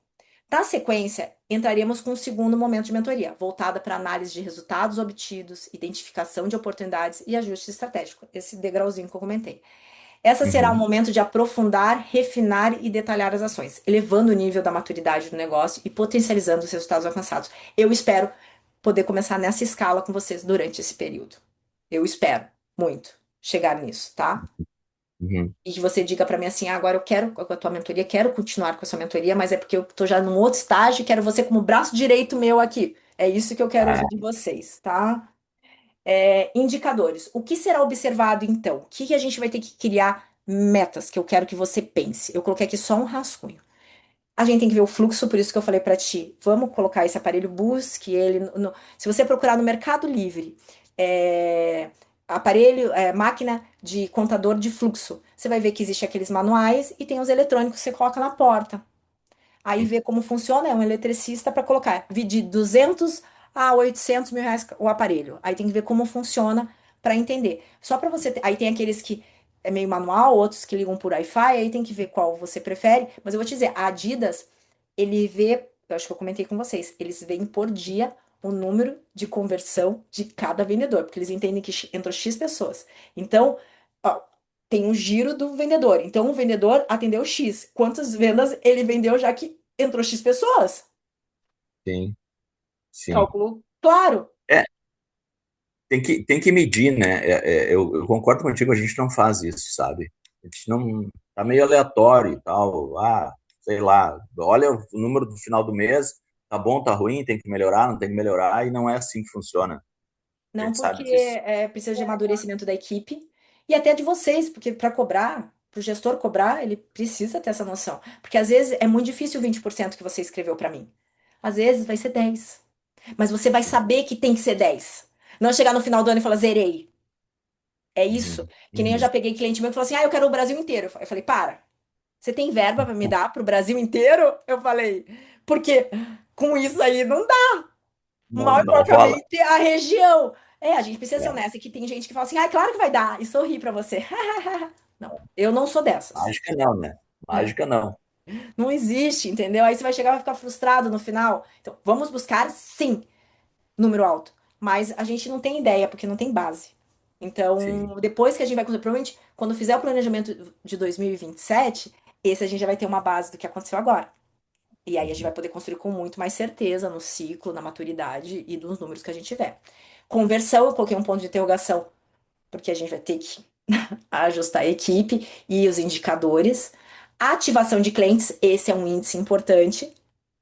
Na sequência, entraremos com o segundo momento de mentoria, voltada para análise de resultados obtidos, identificação de oportunidades e ajuste estratégico. Esse degrauzinho que eu comentei. Essa será o Uhum, momento de aprofundar, refinar e detalhar as ações, elevando o nível da maturidade do negócio e potencializando os resultados alcançados. Eu espero poder começar nessa escala com vocês durante esse período. Eu espero muito chegar nisso, tá? uhum. E que você diga para mim assim, ah, agora eu quero com a tua mentoria, quero continuar com a sua mentoria, mas é porque eu tô já num outro estágio e quero você como braço direito meu aqui. É isso que eu quero ouvir Ah, de vocês, tá? Indicadores. O que será observado então? O que que a gente vai ter que criar metas que eu quero que você pense? Eu coloquei aqui só um rascunho. A gente tem que ver o fluxo, por isso que eu falei para ti, vamos colocar esse aparelho, busque ele. Se você procurar no Mercado Livre, é, aparelho, máquina de contador de fluxo, você vai ver que existe aqueles manuais e tem os eletrônicos que você coloca na porta. Aí sim. vê como funciona, é um eletricista para colocar, de 200 a 800 mil reais o aparelho. Aí tem que ver como funciona para entender. Só para você ter, aí tem aqueles que é meio manual, outros que ligam por Wi-Fi, aí tem que ver qual você prefere. Mas eu vou te dizer, a Adidas, ele vê, eu acho que eu comentei com vocês, eles veem por dia o número de conversão de cada vendedor, porque eles entendem que entrou X pessoas. Então, ó, tem um giro do vendedor. Então, o vendedor atendeu X. Quantas vendas ele vendeu já que entrou X pessoas? Sim, sim. Cálculo claro. É, tem que medir, né? Eu concordo contigo, a gente não faz isso, sabe? A gente não. Tá meio aleatório e tal. Ah, sei lá. Olha o número do final do mês, tá bom, tá ruim, tem que melhorar, não tem que melhorar, e não é assim que funciona. A Não gente porque sabe disso. precisa de amadurecimento da equipe e até de vocês, porque para cobrar, para o gestor cobrar, ele precisa ter essa noção. Porque às vezes é muito difícil o 20% que você escreveu para mim. Às vezes vai ser 10. Mas você vai saber que tem que ser 10. Não chegar no final do ano e falar, zerei. É isso. Uhum, Que nem eu já uhum. peguei cliente meu que falou assim: ah, eu quero o Brasil inteiro. Eu falei, para. Você tem verba para me dar para o Brasil inteiro? Eu falei, porque com isso aí não dá. Não, Mal e não rola. porcamente a região. A gente precisa ser É, honesta, que tem gente que fala assim, ah, claro que vai dar, e sorri para você. Não, eu não sou dessas. mágica não, né? É, Mágica não. não existe, entendeu? Aí você vai chegar e vai ficar frustrado no final. Então, vamos buscar, sim, número alto. mas a gente não tem ideia, porque não tem base. Sim. Então, depois que a gente vai construir, provavelmente, quando fizer o planejamento de 2027, esse a gente já vai ter uma base do que aconteceu agora. E aí a gente vai Uhum. poder construir com muito mais certeza no ciclo, na maturidade e dos números que a gente tiver. Conversão, eu coloquei um ponto de interrogação, porque a gente vai ter que ajustar a equipe e os indicadores. Ativação de clientes, esse é um índice importante,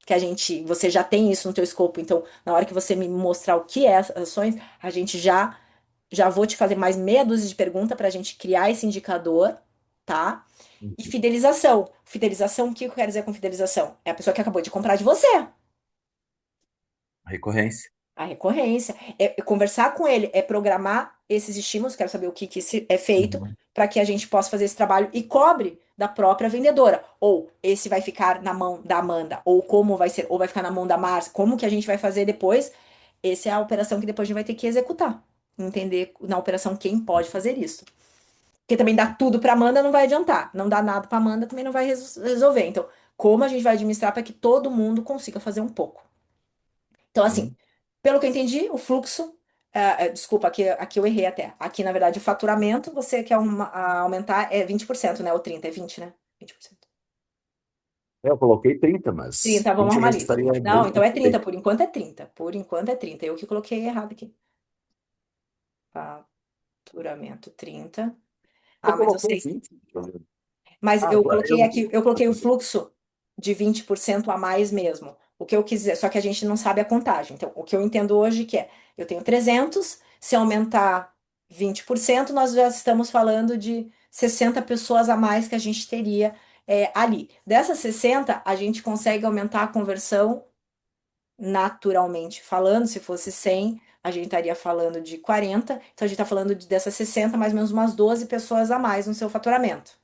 que você já tem isso no teu escopo, então na hora que você me mostrar o que é as ações, a gente já vou te fazer mais meia dúzia de perguntas para a gente criar esse indicador, tá? E Uhum. fidelização. Fidelização, o que eu quero dizer com fidelização? É a pessoa que acabou de comprar de você. A recorrência. A recorrência. É conversar com ele, é programar esses estímulos, quero saber o que é feito, Uhum. para que a gente possa fazer esse trabalho e cobre da própria vendedora. Ou esse vai ficar na mão da Amanda, ou como vai ser, ou vai ficar na mão da Márcia, como que a gente vai fazer depois? Essa é a operação que depois a gente vai ter que executar. Entender na operação quem pode fazer isso. Porque também dar tudo para Amanda não vai adiantar. Não dar nada para Amanda também não vai resolver. Então, como a gente vai administrar para que todo mundo consiga fazer um pouco? Então, assim, Sim. pelo que eu entendi, o fluxo. Desculpa, aqui eu errei até. Aqui, na verdade, o faturamento, você quer aumentar 20%, né? Ou 30%, é 20, né? 20%. Eu coloquei 30, mas 30, vamos 20 arrumar já ali. estaria Não, bem então é 30, satisfeito. por enquanto é 30. Por enquanto é 30. Eu que coloquei errado aqui. Faturamento 30. Eu Ah, mas eu coloquei sei. 20. Mas Ah, eu agora coloquei eu. aqui, eu coloquei o fluxo de 20% a mais mesmo. O que eu quiser, só que a gente não sabe a contagem. Então, o que eu entendo hoje que é, eu tenho 300, se aumentar 20%, nós já estamos falando de 60 pessoas a mais que a gente teria ali. Dessas 60, a gente consegue aumentar a conversão naturalmente falando. Se fosse 100, a gente estaria falando de 40. Então, a gente está falando dessas 60, mais ou menos umas 12 pessoas a mais no seu faturamento.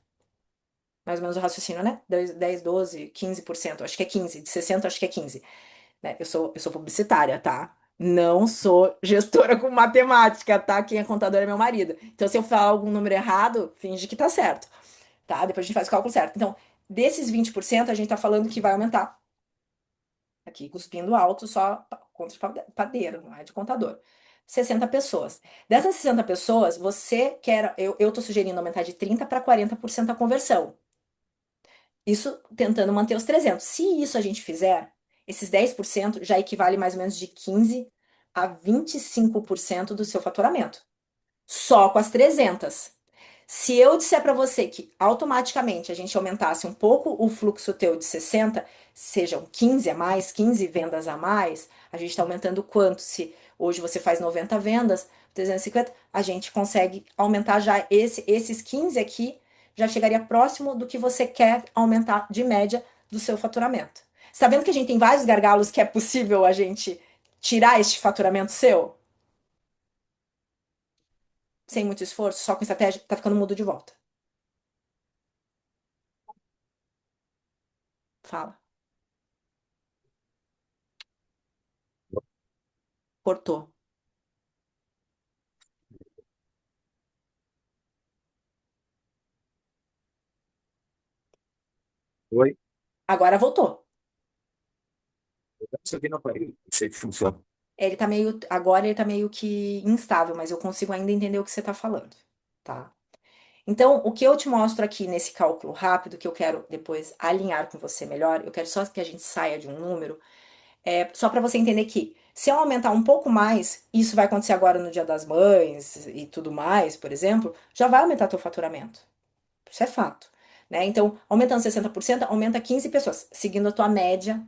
Mais ou menos o raciocínio, né? 10, 12, 15%. Acho que é 15. De 60, acho que é 15. Né? Eu sou publicitária, tá? Não sou gestora com matemática, tá? Quem é contador é meu marido. Então, se eu falar algum número errado, finge que tá certo, tá? Depois a gente faz o cálculo certo. Então, desses 20%, a gente tá falando que vai aumentar. Aqui, cuspindo alto, só conta de padeiro, não é de contador. 60 pessoas. Dessas 60 pessoas, você quer. Eu tô sugerindo aumentar de 30 para 40% a conversão. Isso tentando manter os 300. Se isso a gente fizer, esses 10% já equivale mais ou menos de 15 a 25% do seu faturamento. Só com as 300. Se eu disser para você que automaticamente a gente aumentasse um pouco o fluxo teu de 60, sejam 15 a mais, 15 vendas a mais, a gente está aumentando quanto? Se hoje você faz 90 vendas, 350, a gente consegue aumentar já esses 15 aqui, já chegaria próximo do que você quer aumentar de média do seu faturamento. Está vendo que a gente tem vários gargalos que é possível a gente tirar este faturamento seu? Sem muito esforço, só com estratégia, tá ficando mudo de volta. Fala. Cortou. Oi. Agora voltou. Isso aqui não parei. Não sei se funciona. Agora ele tá meio que instável, mas eu consigo ainda entender o que você tá falando, tá? Então, o que eu te mostro aqui nesse cálculo rápido, que eu quero depois alinhar com você melhor, eu quero só que a gente saia de um número, só para você entender que se eu aumentar um pouco mais, isso vai acontecer agora no Dia das Mães e tudo mais, por exemplo, já vai aumentar teu faturamento. Isso é fato, né? Então, aumentando 60%, aumenta 15 pessoas, seguindo a tua média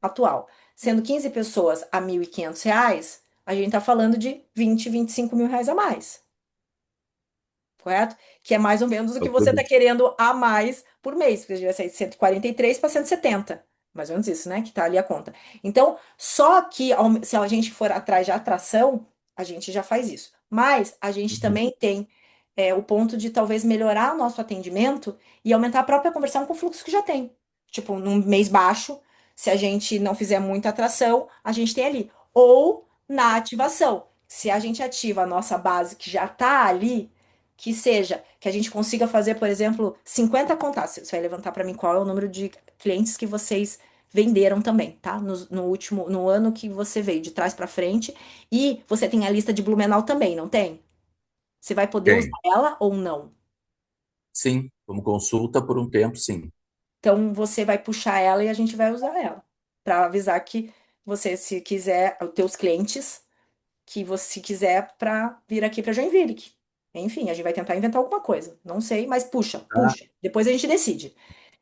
atual. Sendo 15 pessoas a R$ 1.500, a gente está falando de 25 mil reais a mais, correto? Que é mais ou menos o que Eu você tô- está querendo a mais por mês, porque a gente vai sair de 143 para 170. Mais ou menos isso, né? Que tá ali a conta. Então, só que se a gente for atrás de atração, a gente já faz isso. Mas a gente Uhum. também tem o ponto de talvez melhorar o nosso atendimento e aumentar a própria conversão com o fluxo que já tem. Tipo, num mês baixo, se a gente não fizer muita atração, a gente tem ali. Ou na ativação. Se a gente ativa a nossa base que já tá ali, que seja que a gente consiga fazer, por exemplo, 50 contatos. Você vai levantar para mim qual é o número de clientes que vocês venderam também, tá? No ano que você veio, de trás para frente. E você tem a lista de Blumenau também, não tem? Você vai poder usar Tem. ela ou não? Sim, como consulta por um tempo, sim. Então você vai puxar ela e a gente vai usar ela para avisar que você, se quiser, os teus clientes, que você quiser para vir aqui para Joinville. Enfim, a gente vai tentar inventar alguma coisa. Não sei, mas puxa, Tá, puxa. Depois a gente decide,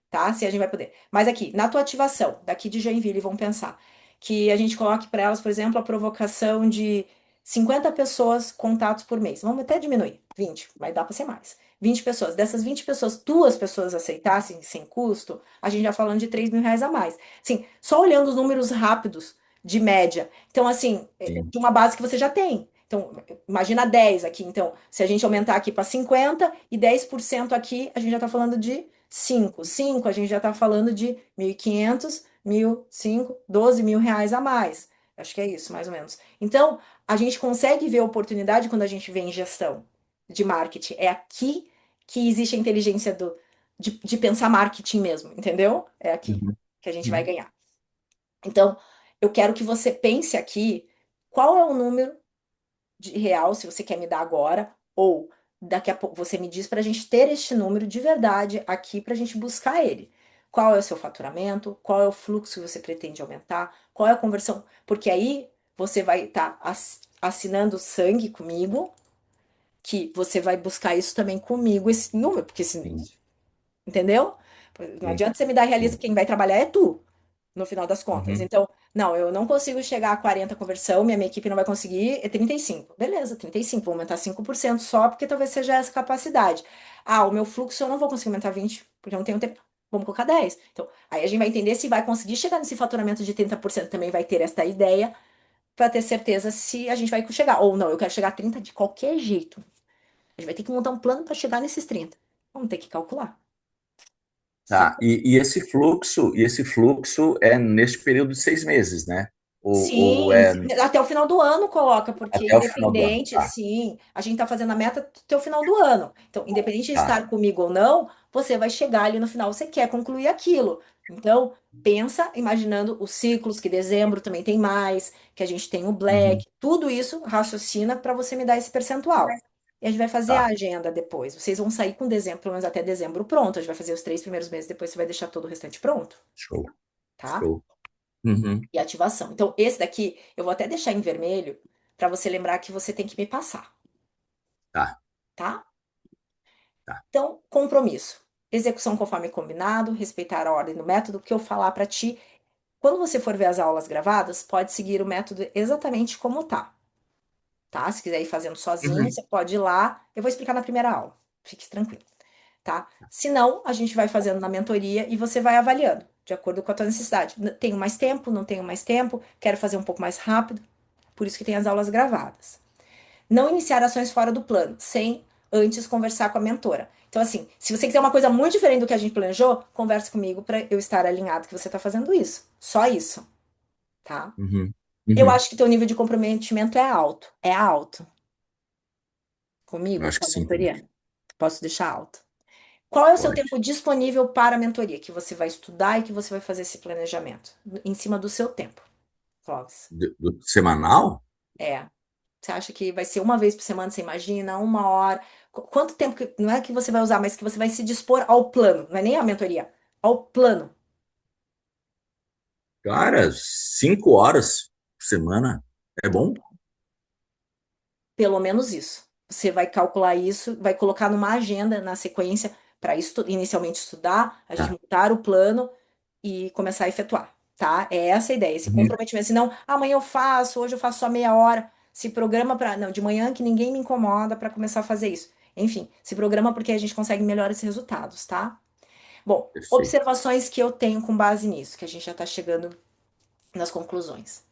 tá? Se a gente vai poder. Mas aqui, na tua ativação, daqui de Joinville, vão pensar que a gente coloque para elas, por exemplo, a provocação de 50 pessoas contatos por mês. Vamos até diminuir, 20, mas dá para ser mais. 20 pessoas. Dessas 20 pessoas, duas pessoas aceitassem sem custo, a gente já falando de R$ 3.000 a mais. Sim, só olhando os números rápidos de média. Então, assim, sim. de uma base que você já tem. Então, imagina 10 aqui. Então, se a gente aumentar aqui para 50 e 10% aqui, a gente já está falando de 5. 5, a gente já está falando de 1.500, 1.000, 5, R$ 12.000 a mais. Acho que é isso, mais ou menos. Então, a gente consegue ver oportunidade quando a gente vê em gestão de marketing. É aqui que existe a inteligência de pensar marketing mesmo, entendeu? É aqui Uhum. que a gente vai Uhum. ganhar. Então, eu quero que você pense aqui qual é o número de real, se você quer me dar agora, ou daqui a pouco você me diz para a gente ter este número de verdade aqui para a gente buscar ele. Qual é o seu faturamento? Qual é o fluxo que você pretende aumentar? Qual é a conversão? Porque aí você vai estar assinando sangue comigo, que você vai buscar isso também comigo, esse número, porque Sim, entendeu? Não sim, adianta você me dar realismo, sim. quem vai trabalhar é tu, no final das contas. Uhum. Então, não, eu não consigo chegar a 40 conversão, minha equipe não vai conseguir, é 35. Beleza, 35, vou aumentar 5% só, porque talvez seja essa capacidade. Ah, o meu fluxo eu não vou conseguir aumentar 20, porque eu não tenho tempo. Vamos colocar 10. Então, aí a gente vai entender se vai conseguir chegar nesse faturamento de 30%, também vai ter esta ideia, para ter certeza se a gente vai chegar. Ou não, eu quero chegar a 30 de qualquer jeito. A gente vai ter que montar um plano para chegar nesses 30. Vamos ter que calcular. Tá. Certo? E esse fluxo é neste período de 6 meses, né? Ou Sim, é sim, até o final do ano coloca, porque até o final do ano? independente, Tá, sim, a gente tá fazendo a meta até o final do ano. Então, independente de tá. estar comigo ou não, você vai chegar ali no final, você quer concluir aquilo. Então, pensa, imaginando os ciclos, que dezembro também tem mais, que a gente tem o Uhum. Black, tudo isso raciocina para você me dar esse percentual. E a gente vai fazer a Tá. agenda depois. Vocês vão sair com dezembro, pelo menos até dezembro pronto. A gente vai fazer os 3 primeiros meses, depois você vai deixar todo o restante pronto, Show, tá? show. Uhum. E ativação. Então, esse daqui eu vou até deixar em vermelho para você lembrar que você tem que me passar, Tá, tá? tá. Então, compromisso. Execução conforme combinado, respeitar a ordem do método, que eu falar para ti. Quando você for ver as aulas gravadas, pode seguir o método exatamente como tá? Se quiser ir fazendo sozinho, Uhum. você pode ir lá. Eu vou explicar na primeira aula. Fique tranquilo, tá? Se não, a gente vai fazendo na mentoria e você vai avaliando, de acordo com a tua necessidade. Tenho mais tempo, não tenho mais tempo, quero fazer um pouco mais rápido. Por isso que tem as aulas gravadas. Não iniciar ações fora do plano, sem antes conversar com a mentora. Então, assim, se você quiser uma coisa muito diferente do que a gente planejou, converse comigo para eu estar alinhado que você está fazendo isso. Só isso, tá? Uhum. Eu Uhum. acho que teu nível de comprometimento é alto. É alto. Eu Comigo, acho com que a sim também. mentoria. Posso deixar alto. Qual é o seu Pode. tempo disponível para a mentoria? Que você vai estudar e que você vai fazer esse planejamento. Em cima do seu tempo, Clóvis. Do semanal? É. Você acha que vai ser uma vez por semana, você imagina, uma hora? Quanto tempo que, não é que você vai usar, mas que você vai se dispor ao plano, não é nem a mentoria, ao plano, Cara, 5 horas por semana é bom? pelo menos isso. Você vai calcular isso, vai colocar numa agenda na sequência para inicialmente estudar, a gente Tá. montar o plano e começar a efetuar, tá? É essa a ideia, esse Uhum. comprometimento. Senão, amanhã eu faço, hoje eu faço só meia hora. Se programa para, não, de manhã que ninguém me incomoda para começar a fazer isso. Enfim, se programa porque a gente consegue melhorar esses resultados, tá? Bom, Perfeito. observações que eu tenho com base nisso, que a gente já está chegando nas conclusões.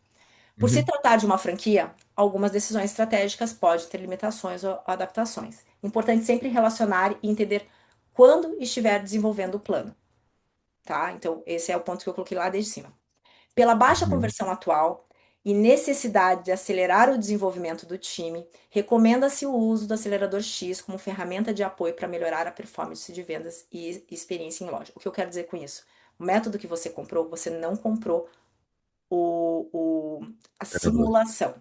Por se Uhum. tratar de uma franquia, algumas decisões estratégicas podem ter limitações ou adaptações. Importante sempre relacionar e entender quando estiver desenvolvendo o plano, tá? Então, esse é o ponto que eu coloquei lá desde cima. Pela baixa Uhum. conversão atual e necessidade de acelerar o desenvolvimento do time, recomenda-se o uso do acelerador X como ferramenta de apoio para melhorar a performance de vendas e experiência em loja. O que eu quero dizer com isso? O método que você não comprou a Treinador. simulação.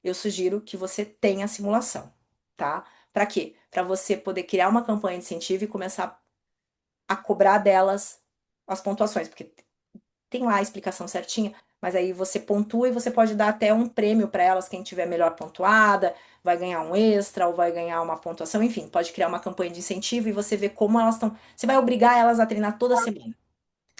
Eu sugiro que você tenha a simulação, tá? Para quê? Para você poder criar uma campanha de incentivo e começar a cobrar delas as pontuações, porque tem lá a explicação certinha, mas aí você pontua e você pode dar até um prêmio para elas, quem tiver melhor pontuada, vai ganhar um extra ou vai ganhar uma pontuação, enfim, pode criar uma campanha de incentivo e você vê como elas estão. Você vai obrigar elas a treinar toda semana,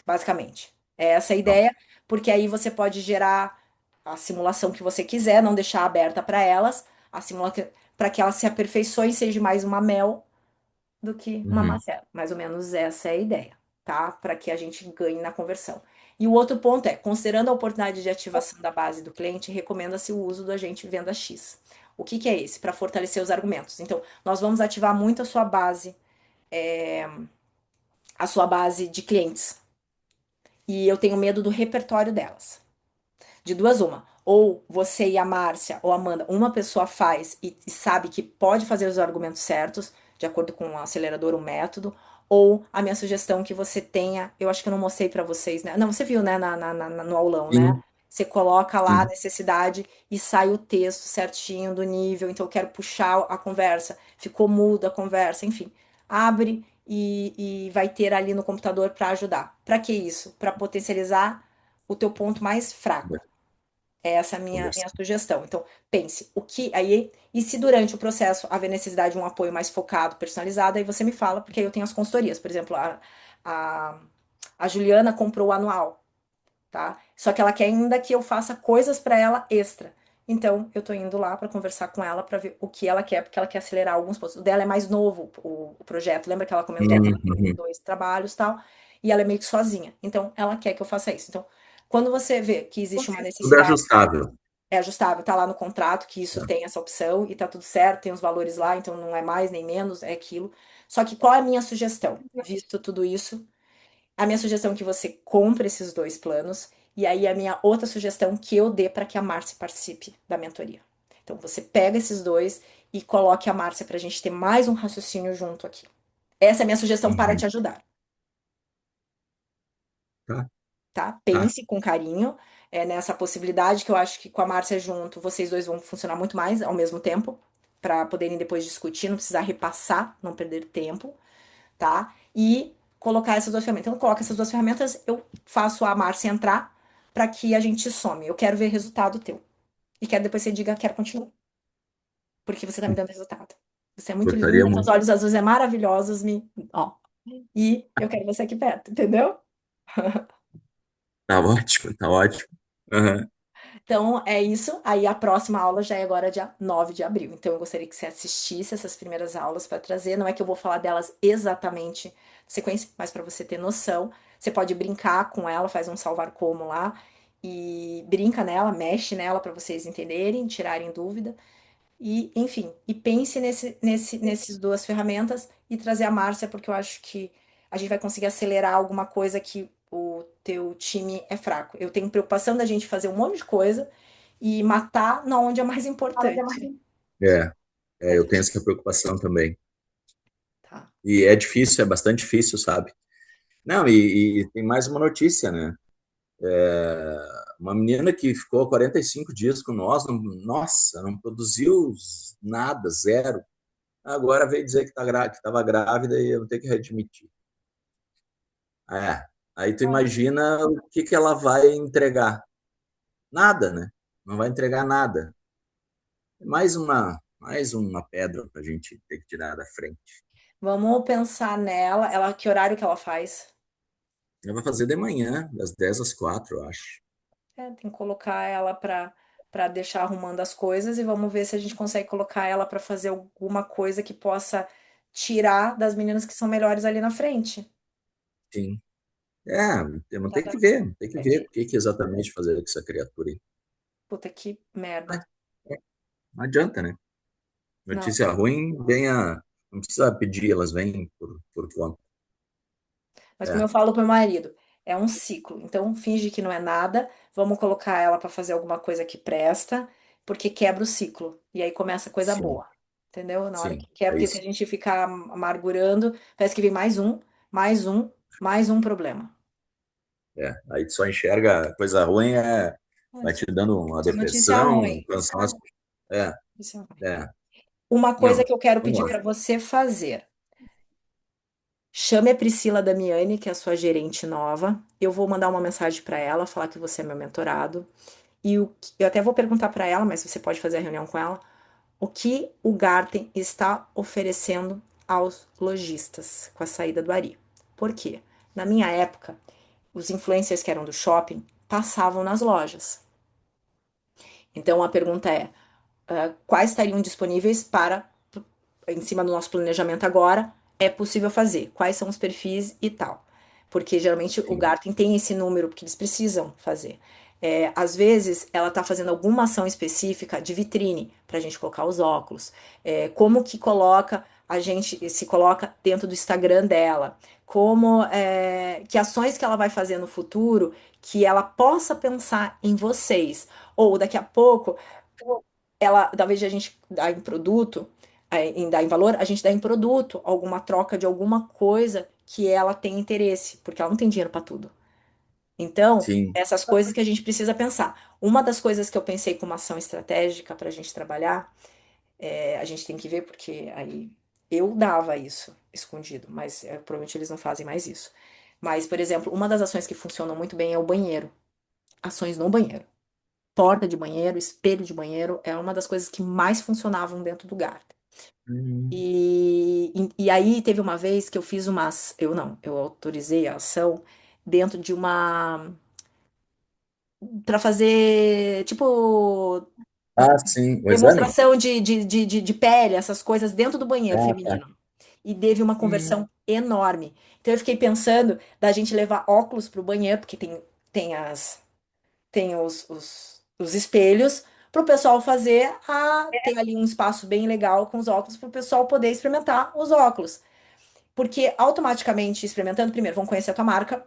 basicamente. É essa a Não. ideia, porque aí você pode gerar a simulação que você quiser, não deixar aberta para elas, a simulação para que elas se aperfeiçoem, seja mais uma mel do que uma Uhum. Marcela. Mais ou menos essa é a ideia, tá? Para que a gente ganhe na conversão. E o outro ponto é, considerando a oportunidade de ativação da base do cliente, recomenda-se o uso do agente venda X. O que que é esse? Para fortalecer os argumentos. Então, nós vamos ativar muito a sua base de clientes. E eu tenho medo do repertório delas. De duas, uma. Ou você e a Márcia ou a Amanda, uma pessoa faz e sabe que pode fazer os argumentos certos, de acordo com o acelerador, o método. Ou a minha sugestão que você tenha, eu acho que eu não mostrei pra vocês, né? Não, você viu, né, no aulão, né? Sim, Você coloca lá a sim. necessidade e sai o texto certinho do nível. Então, eu quero puxar a conversa. Ficou muda a conversa, enfim. Abre e vai ter ali no computador para ajudar. Para que isso? Para potencializar o teu ponto mais fraco. É essa a minha Conversar. sugestão. Então, pense, o que aí, e se durante o processo haver necessidade de um apoio mais focado, personalizado, aí você me fala, porque aí eu tenho as consultorias. Por exemplo, a, a Juliana comprou o anual, tá? Só que ela quer ainda que eu faça coisas para ela extra. Então, eu tô indo lá para conversar com ela para ver o que ela quer, porque ela quer acelerar alguns pontos. O dela é mais novo, o projeto. Lembra que ela comentou que ela tem Uhum. dois trabalhos e tal, e ela é meio que sozinha. Então, ela quer que eu faça isso. Então, quando você vê que existe uma Tudo é necessidade ajustável. é ajustável, tá lá no contrato que isso Tá. tem essa opção e tá tudo certo, tem os valores lá, então não é mais nem menos, é aquilo. Só que qual é a minha sugestão? Visto tudo isso, a minha sugestão é que você compre esses dois planos e aí a minha outra sugestão que eu dê para que a Márcia participe da mentoria. Então você pega esses dois e coloque a Márcia para a gente ter mais um raciocínio junto aqui. Essa é a minha sugestão para te Uhum. ajudar. Tá, Tá? tá. Pense com carinho nessa possibilidade que eu acho que com a Márcia junto, vocês dois vão funcionar muito mais ao mesmo tempo, para poderem depois discutir, não precisar repassar, não perder tempo, tá? E colocar essas duas ferramentas. Então, coloca essas duas ferramentas, eu faço a Márcia entrar para que a gente some. Eu quero ver resultado teu. E quero depois você diga, quero continuar, porque você tá me dando resultado. Você é muito Gostaria linda, seus muito. olhos azuis é maravilhosos, ó. E eu quero você aqui perto, entendeu? Tá ótimo, tá ótimo. Aham. Então, é isso. Aí a próxima aula já é agora dia 9 de abril. Então, eu gostaria que você assistisse essas primeiras aulas para trazer. Não é que eu vou falar delas exatamente na sequência, mas para você ter noção. Você pode brincar com ela, faz um salvar como lá e brinca nela, mexe nela para vocês entenderem, tirarem dúvida. E, enfim, e pense nesses duas ferramentas e trazer a Márcia, porque eu acho que a gente vai conseguir acelerar alguma coisa que o teu time é fraco. Eu tenho preocupação da gente fazer um monte de coisa e matar na onde é mais importante. É, Pra eu que, tenho essa preocupação também. tá. E é difícil, é bastante difícil, sabe? Não, e tem mais uma notícia, né? Uma menina que ficou 45 dias com nós, nossa, não produziu nada, zero. Agora veio dizer que estava grávida e eu vou ter que readmitir. É. Aí tu imagina o que que ela vai entregar? Nada, né? Não vai entregar nada. Mais uma pedra para a gente ter que tirar da frente. Vamos pensar nela. Ela, que horário que ela faz? Ela vai fazer de manhã, das 10 às 4, eu acho. Tem que colocar ela para deixar arrumando as coisas e vamos ver se a gente consegue colocar ela para fazer alguma coisa que possa tirar das meninas que são melhores ali na frente. Sim. É, eu não Tá, tenho tá. que ver, tem que É ver que, o que que exatamente fazer com essa criatura aí. puta que merda. Mas, não adianta, né? Não. Notícia ruim, venha. Não precisa pedir, elas vêm por conta. Mas como eu É, falo pro marido, é um ciclo. Então finge que não é nada, vamos colocar ela para fazer alguma coisa que presta, porque quebra o ciclo. E aí começa coisa sim, boa. Entendeu? Na hora sim, que quebra, é porque se a isso. gente ficar amargurando, parece que vem mais um problema. Aí tu só enxerga coisa ruim, vai te dando uma Só notícia depressão, um ruim. cansaço. É, Notícia ruim. é. Uma coisa Não, que eu quero vamos pedir lá. para você fazer. Chame a Priscila Damiani, que é a sua gerente nova. Eu vou mandar uma mensagem para ela, falar que você é meu mentorado. Eu até vou perguntar para ela, mas você pode fazer a reunião com ela, o que o Garten está oferecendo aos lojistas com a saída do Ari. Por quê? Na minha época, os influencers que eram do shopping passavam nas lojas. Então a pergunta é: quais estariam disponíveis para, em cima do nosso planejamento agora, é possível fazer? Quais são os perfis e tal? Porque geralmente o Sim, Garten tem esse número porque eles precisam fazer. Às vezes ela está fazendo alguma ação específica de vitrine para a gente colocar os óculos. Como que coloca a gente se coloca dentro do Instagram dela? Como que ações que ela vai fazer no futuro que ela possa pensar em vocês? Ou daqui a pouco ela, talvez a gente dá em produto, em dar em valor, a gente dá em produto alguma troca de alguma coisa que ela tem interesse, porque ela não tem dinheiro para tudo. Então, sim. essas coisas que a gente precisa pensar. Uma das coisas que eu pensei como ação estratégica para a gente trabalhar, a gente tem que ver, porque aí eu dava isso escondido, mas provavelmente eles não fazem mais isso. Mas, por exemplo, uma das ações que funcionam muito bem é o banheiro. Ações no banheiro. Porta de banheiro, espelho de banheiro, é uma das coisas que mais funcionavam dentro do Garden. Hum. E aí teve uma vez que eu fiz umas. Eu não, eu autorizei a ação dentro de uma. Para fazer, tipo, Ah, sim, o exame? demonstração de pele, essas coisas dentro do banheiro Ah, tá. feminino. E teve uma Hum. conversão enorme. Então eu fiquei pensando da gente levar óculos pro banheiro, porque tem as tem os espelhos para o pessoal fazer ter ali um espaço bem legal com os óculos para o pessoal poder experimentar os óculos. Porque automaticamente experimentando, primeiro vão conhecer a tua marca,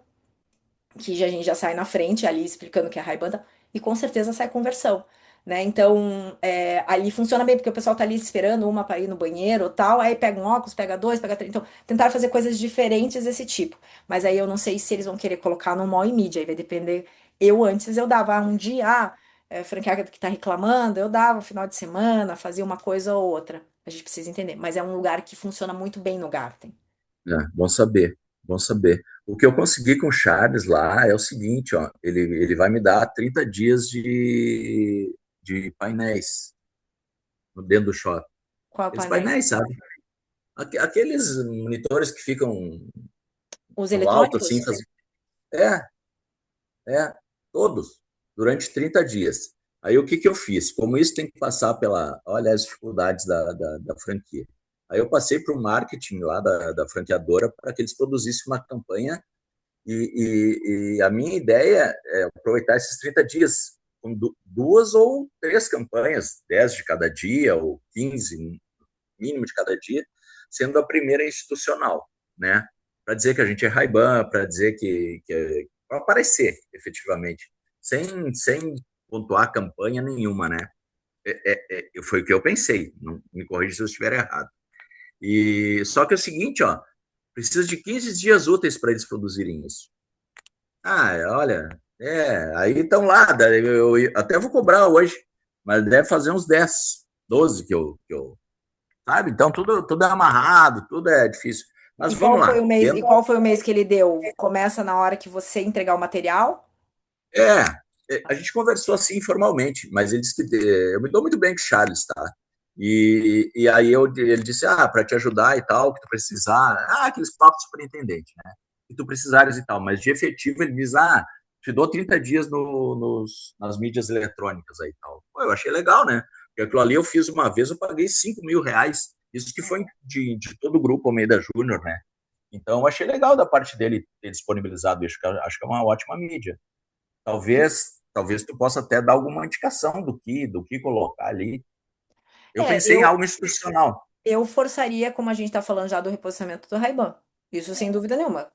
que a gente já sai na frente ali explicando que é Ray-Ban, tá? E com certeza sai conversão. Né? Então, ali funciona bem, porque o pessoal tá ali esperando uma para ir no banheiro ou tal, aí pega um óculos, pega dois, pega três. Então, tentar fazer coisas diferentes desse tipo. Mas aí eu não sei se eles vão querer colocar no mall e mídia, aí vai depender. Eu antes eu dava um dia, franqueada que tá reclamando, eu dava final de semana, fazia uma coisa ou outra. A gente precisa entender. Mas é um lugar que funciona muito bem no Garten. Bom saber, bom saber. O que eu consegui com o Charles lá é o seguinte, ó, ele vai me dar 30 dias de painéis dentro do shopping. Qual é o Aqueles painel? painéis, sabe? Aqueles monitores que ficam Os no alto, eletrônicos? assim, é, todos, durante 30 dias. Aí o que que eu fiz? Como isso tem que passar olha as dificuldades da franquia. Aí eu passei para o marketing lá da franqueadora para que eles produzissem uma campanha e a minha ideia é aproveitar esses 30 dias com duas ou três campanhas, 10 de cada dia ou 15 mínimo de cada dia, sendo a primeira institucional, né? Para dizer que a gente é Ray-Ban, para dizer para aparecer efetivamente, sem pontuar campanha nenhuma, né? Foi o que eu pensei, não me corrija se eu estiver errado. E só que é o seguinte, ó, precisa de 15 dias úteis para eles produzirem isso. Olha, aí estão lá, eu até vou cobrar hoje, mas deve fazer uns 10, 12 que eu sabe? Então tudo é amarrado, tudo é difícil. Mas E qual vamos foi lá. o mês? E qual foi o mês que ele deu? Começa na hora que você entregar o material? É, a gente conversou assim informalmente, mas ele disse que eu me dou muito bem com o Charles, tá? E aí ele disse, para te ajudar e tal, que tu precisar, aqueles papos superintendente, né? Que tu precisares e tal, mas de efetivo ele diz, te dou 30 dias nas mídias eletrônicas aí e tal. Pô, eu achei legal, né? Porque aquilo ali eu fiz uma vez, eu paguei R$ 5.000, isso que foi de todo o grupo Almeida Júnior, né? Então eu achei legal da parte dele ter disponibilizado isso, acho que é uma ótima mídia. Talvez tu possa até dar alguma indicação do que colocar ali. Eu É, pensei em eu, algo institucional. eu forçaria, como a gente está falando já do reposicionamento do Ray-Ban. Isso sem dúvida nenhuma.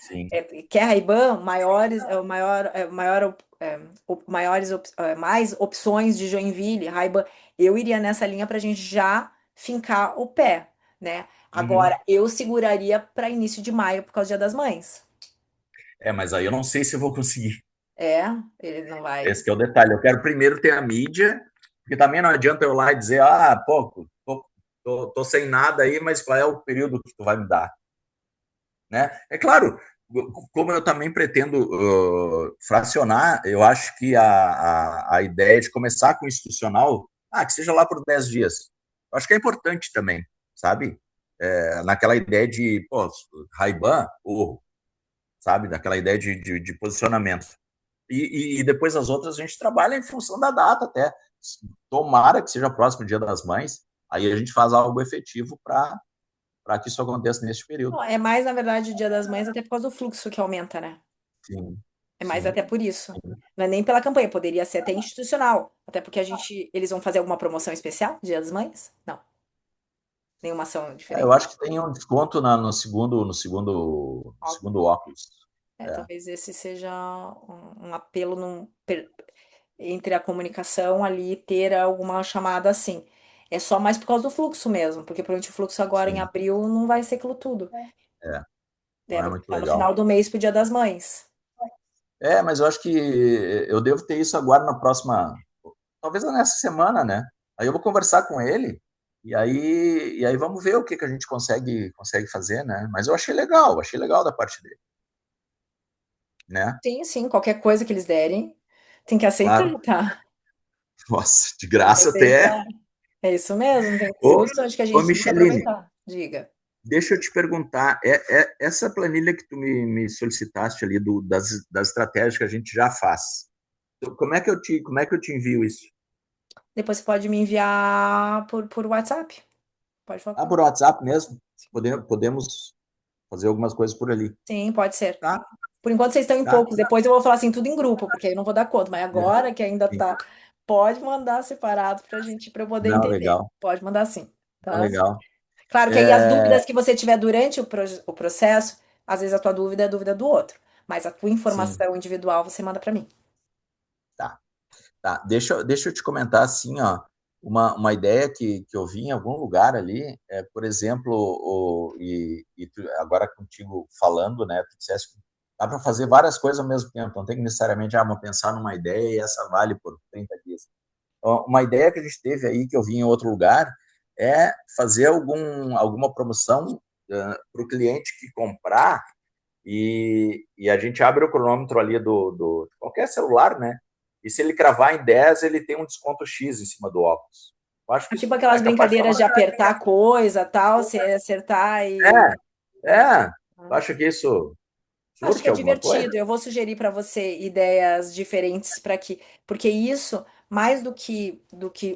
Sim. Quer Ray-Ban, maiores, maiores, mais opções de Joinville, Ray-Ban. Eu iria nessa linha para a gente já fincar o pé, né? Uhum. Agora, eu seguraria para início de maio por causa do Dia das Mães. Mas aí eu não sei se eu vou conseguir. É, ele não vai. Esse que é o detalhe. Eu quero primeiro ter a mídia, porque também não adianta eu ir lá e dizer, pô, tô sem nada aí, mas qual é o período que tu vai me dar? Né? É claro, como eu também pretendo fracionar, eu acho que a ideia de começar com o institucional, que seja lá por 10 dias. Eu acho que é importante também, sabe? Naquela ideia de, pô, Ray-Ban, sabe? Daquela ideia de posicionamento. E depois as outras a gente trabalha em função da data até. Tomara que seja próximo Dia das Mães, aí a gente faz algo efetivo para que isso aconteça neste período. Não, é mais, na verdade, o Dia das Mães, até por causa do fluxo que aumenta, né? Sim, É mais sim. até por isso. Não é nem pela campanha, poderia ser até institucional. Até porque eles vão fazer alguma promoção especial, Dia das Mães? Não, nenhuma ação Eu diferente. acho que tem um desconto no Ó, segundo óculos. É, talvez esse seja um apelo entre a comunicação ali, ter alguma chamada assim. É só mais por causa do fluxo mesmo, porque provavelmente o fluxo agora em sim, abril não vai ser aquilo tudo. é, não É, é vai muito ficar no legal. final do mês pro Dia das Mães. Mas eu acho que eu devo ter isso agora na próxima, talvez nessa semana, né? Aí eu vou conversar com ele e aí vamos ver o que a gente consegue fazer, né? Mas eu achei legal da parte dele, né? Sim, sim, qualquer coisa que eles derem, tem que aceitar, Claro. tá? Nossa, de Tem que graça até. aceitar. É isso mesmo, não tem Ô, custo, acho que a ô gente tem que Micheline, aproveitar. Diga. deixa eu te perguntar, essa planilha que tu me solicitaste ali das estratégias que a gente já faz, como é que eu te envio isso? Depois você pode me enviar por WhatsApp. Pode falar comigo. Por WhatsApp mesmo? Podemos fazer algumas coisas por ali. Sim, pode ser. Tá, Por enquanto vocês estão em tá. poucos. Depois eu vou falar assim, tudo em grupo, porque aí eu não vou dar conta. Mas É, agora que ainda sim. tá, pode mandar separado para eu poder Não, entender. legal. Pode mandar sim, Não, tá? legal. Claro que aí as É, dúvidas que você tiver durante o processo, às vezes a tua dúvida é a dúvida do outro. Mas a tua sim, informação individual você manda para mim. tá. Tá, deixa eu te comentar assim, ó, uma ideia que eu vi em algum lugar ali, por exemplo, agora contigo falando, né, tu disseste que dá para fazer várias coisas ao mesmo tempo, não tem que necessariamente, vou pensar numa ideia e essa vale por 30 dias. Ó, uma ideia que a gente teve aí, que eu vi em outro lugar, é fazer alguma promoção para o cliente que comprar e a gente abre o cronômetro ali do qualquer celular, né? E se ele cravar em 10 ele tem um desconto X em cima do óculos. Eu acho que Tipo isso aquelas é capaz de dar brincadeiras uma. de apertar a coisa, tal, se acertar e. Tu acha que isso Acho que surte é alguma coisa? divertido. Eu vou sugerir para você ideias diferentes para que, porque isso, mais do que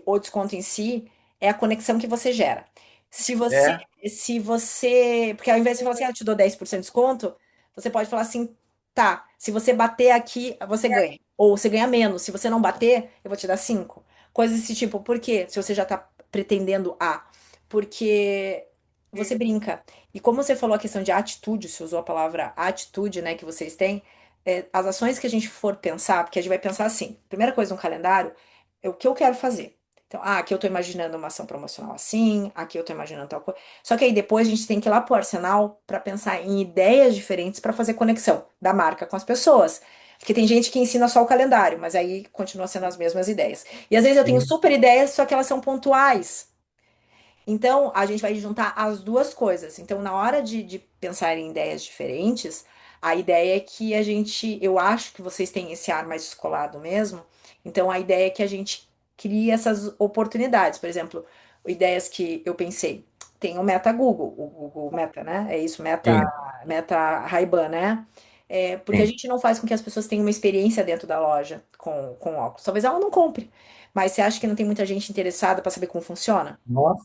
o desconto em si, é a conexão que você gera. Se você, É, se você, porque ao invés de falar assim, eu te dou 10% de desconto, você pode falar assim, tá, se você bater aqui, você ganha. Ou você ganha menos. Se você não bater, eu vou te dar 5. Coisas desse tipo. Por quê? Se você já tá pretendendo A. Porque você brinca. E como você falou a questão de atitude, você usou a palavra atitude, né, que vocês têm, as ações que a gente for pensar, porque a gente vai pensar assim, primeira coisa no calendário, é o que eu quero fazer. Então, aqui eu tô imaginando uma ação promocional assim, aqui eu tô imaginando tal coisa. Só que aí depois a gente tem que ir lá pro arsenal para pensar em ideias diferentes para fazer conexão da marca com as pessoas. Porque tem gente que ensina só o calendário, mas aí continua sendo as mesmas ideias. E às vezes eu tenho sim, super ideias, só que elas são pontuais. Então, a gente vai juntar as duas coisas. Então, na hora de pensar em ideias diferentes, a ideia é que eu acho que vocês têm esse ar mais descolado mesmo. Então, a ideia é que a gente crie essas oportunidades. Por exemplo, ideias que eu pensei. Tem o Meta Google, o Google Meta, né? É isso, Meta, sim, Meta Ray-Ban, né? Porque a sim. gente não faz com que as pessoas tenham uma experiência dentro da loja com óculos. Talvez ela não compre, mas você acha que não tem muita gente interessada para saber como funciona? Nossa,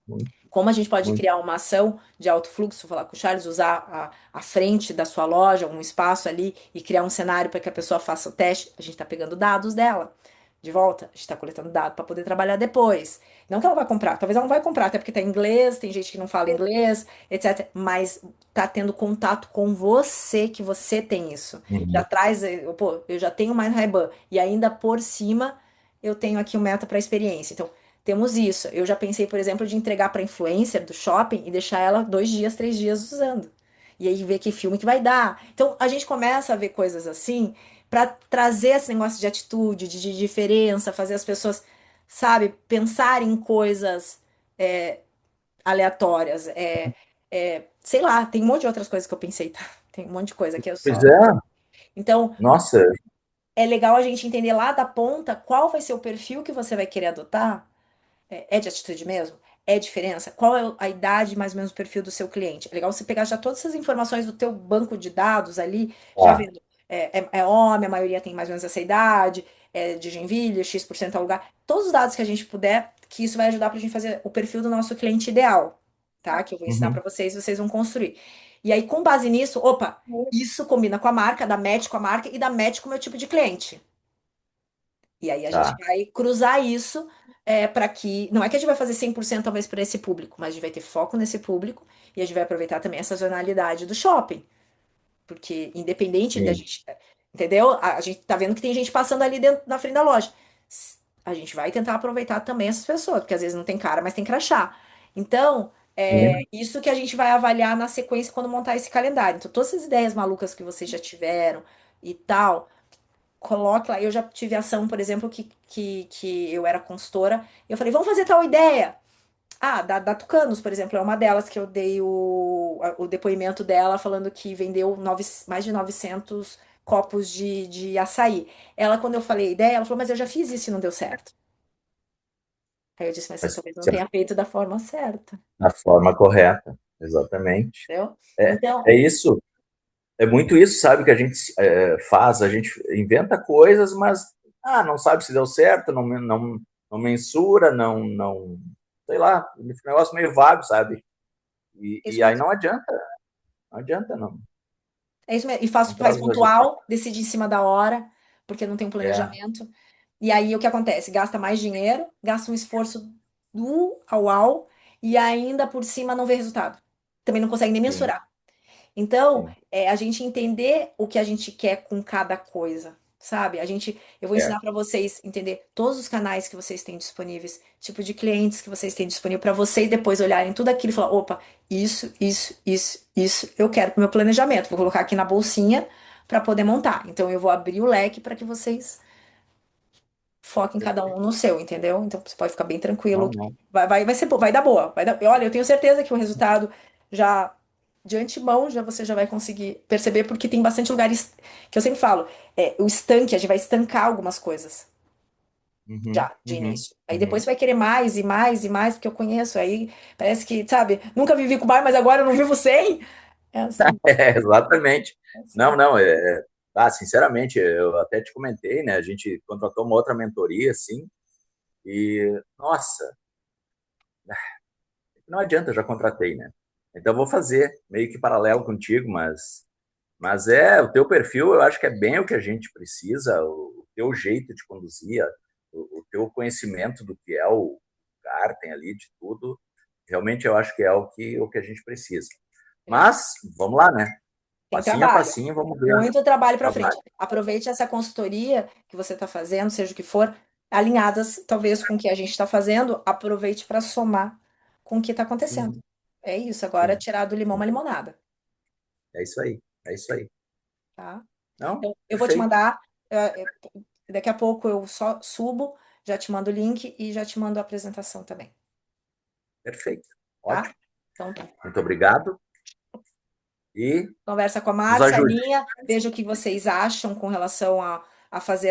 muito, Como a gente pode muito. criar uma ação de alto fluxo, falar com o Charles, usar a frente da sua loja, um espaço ali e criar um cenário para que a pessoa faça o teste. A gente está pegando dados dela de volta, a gente está coletando dados para poder trabalhar depois. Não que ela vai comprar, talvez ela não vai comprar, até porque está em inglês, tem gente que não fala inglês, etc. Mas tá tendo contato com você, que você tem isso. Já Uhum. traz, pô, eu já tenho mais Ray-Ban, e ainda por cima eu tenho aqui o meta para experiência. Então, temos isso. Eu já pensei, por exemplo, de entregar para influencer do shopping e deixar ela 2 dias, 3 dias usando. e aí ver que filme que vai dar. Então a gente começa a ver coisas assim para trazer esse negócio de atitude, de diferença, fazer as pessoas, sabe, pensar em coisas aleatórias. Sei lá, tem um monte de outras coisas que eu pensei, tá? Tem um monte de coisa que eu Pois só. é, Então, nossa, é legal a gente entender lá da ponta qual vai ser o perfil que você vai querer adotar. É de atitude mesmo? É diferença? Qual é a idade, mais ou menos, o perfil do seu cliente? É legal você pegar já todas essas informações do teu banco de dados ali, já tá. vendo. É homem, a maioria tem mais ou menos essa idade, é de Joinville, X% ao lugar. Todos os dados que a gente puder, que isso vai ajudar pra gente fazer o perfil do nosso cliente ideal, tá? Que eu vou ensinar Uhum, pra vocês, vocês vão construir. E aí, com base nisso, opa, isso combina com a marca, dá match com a marca e dá match com o meu tipo de cliente. E aí a gente tá. vai cruzar isso para que. Não é que a gente vai fazer 100% talvez para esse público, mas a gente vai ter foco nesse público e a gente vai aproveitar também essa sazonalidade do shopping. Porque independente da Sim, gente. Entendeu? A gente tá vendo que tem gente passando ali dentro, na frente da loja. A gente vai tentar aproveitar também essas pessoas, porque às vezes não tem cara, mas tem crachá. Então, sim, isso que a gente vai avaliar na sequência quando montar esse calendário. Então, todas essas ideias malucas que vocês já tiveram e tal coloque lá. Eu já tive ação, por exemplo, que eu era consultora. E eu falei, vamos fazer tal ideia. Ah, da Tucanos, por exemplo, é uma delas que eu dei o depoimento dela falando que vendeu mais de 900 copos de açaí. Ela, quando eu falei a ideia, ela falou, mas eu já fiz isso e não deu certo. Aí eu disse, mas você mas talvez não certo, tenha feito da forma certa, da forma correta, exatamente. entendeu? É, Então, é isso, é muito isso, sabe, que a gente faz, a gente inventa coisas, mas não sabe se deu certo, não mensura, sei lá, um negócio meio vago, sabe? isso E aí mesmo. não adianta, É isso mesmo. E não faz traz o resultado. pontual, decide em cima da hora, porque não tem um É, planejamento. E aí o que acontece? Gasta mais dinheiro, gasta um esforço do ao, e ainda por cima não vê resultado. Também não consegue nem sim, mensurar. Então, sim, a gente entender o que a gente quer com cada coisa, sabe? Eu vou é, ensinar para vocês entender todos os canais que vocês têm disponíveis, tipo de clientes que vocês têm disponível, para vocês depois olharem tudo aquilo e falar, opa, isso, eu quero para o meu planejamento. Vou colocar aqui na bolsinha para poder montar. Então, eu vou abrir o leque para que vocês foquem cada um perfeito. no seu, entendeu? Então, você pode ficar bem tranquilo. Não, não, Vai ser, vai dar boa. Olha, eu tenho certeza que o resultado já de antemão você já vai conseguir perceber, porque tem bastante lugares que eu sempre falo, o estanque, a gente vai estancar algumas coisas uhum, já, de uhum, início. Aí depois uhum. você vai querer mais e mais e mais, porque eu conheço. Aí parece que, sabe, nunca vivi com bar, mas agora eu não vivo sem. É assim, Exatamente. é assim. Não, não, sinceramente, eu até te comentei, né? A gente contratou uma outra mentoria, assim, e, nossa, não adianta, eu já contratei, né? Então, eu vou fazer meio que paralelo contigo, mas o teu perfil, eu acho que é bem o que a gente precisa, o teu jeito de conduzir, o teu conhecimento do que é o lugar, tem ali de tudo, realmente eu acho que é o que a gente precisa. É. Mas, vamos lá, né? Tem Passinho a trabalho. passinho, vamos ver o Muito trabalho para frente. trabalho. Aproveite essa consultoria que você está fazendo, seja o que for, alinhadas talvez com o que a gente está fazendo, aproveite para somar com o que está acontecendo. Uhum, É isso, agora é sim, tirar do limão sim. uma limonada, É isso aí, é isso aí. tá? Não, Então, eu vou te perfeito, mandar, daqui a pouco eu só subo, já te mando o link e já te mando a apresentação também, perfeito. tá? Ótimo. Então, tá. Muito obrigado e Conversa com a nos Márcia, ajude. alinha, veja o que vocês acham com relação a fazer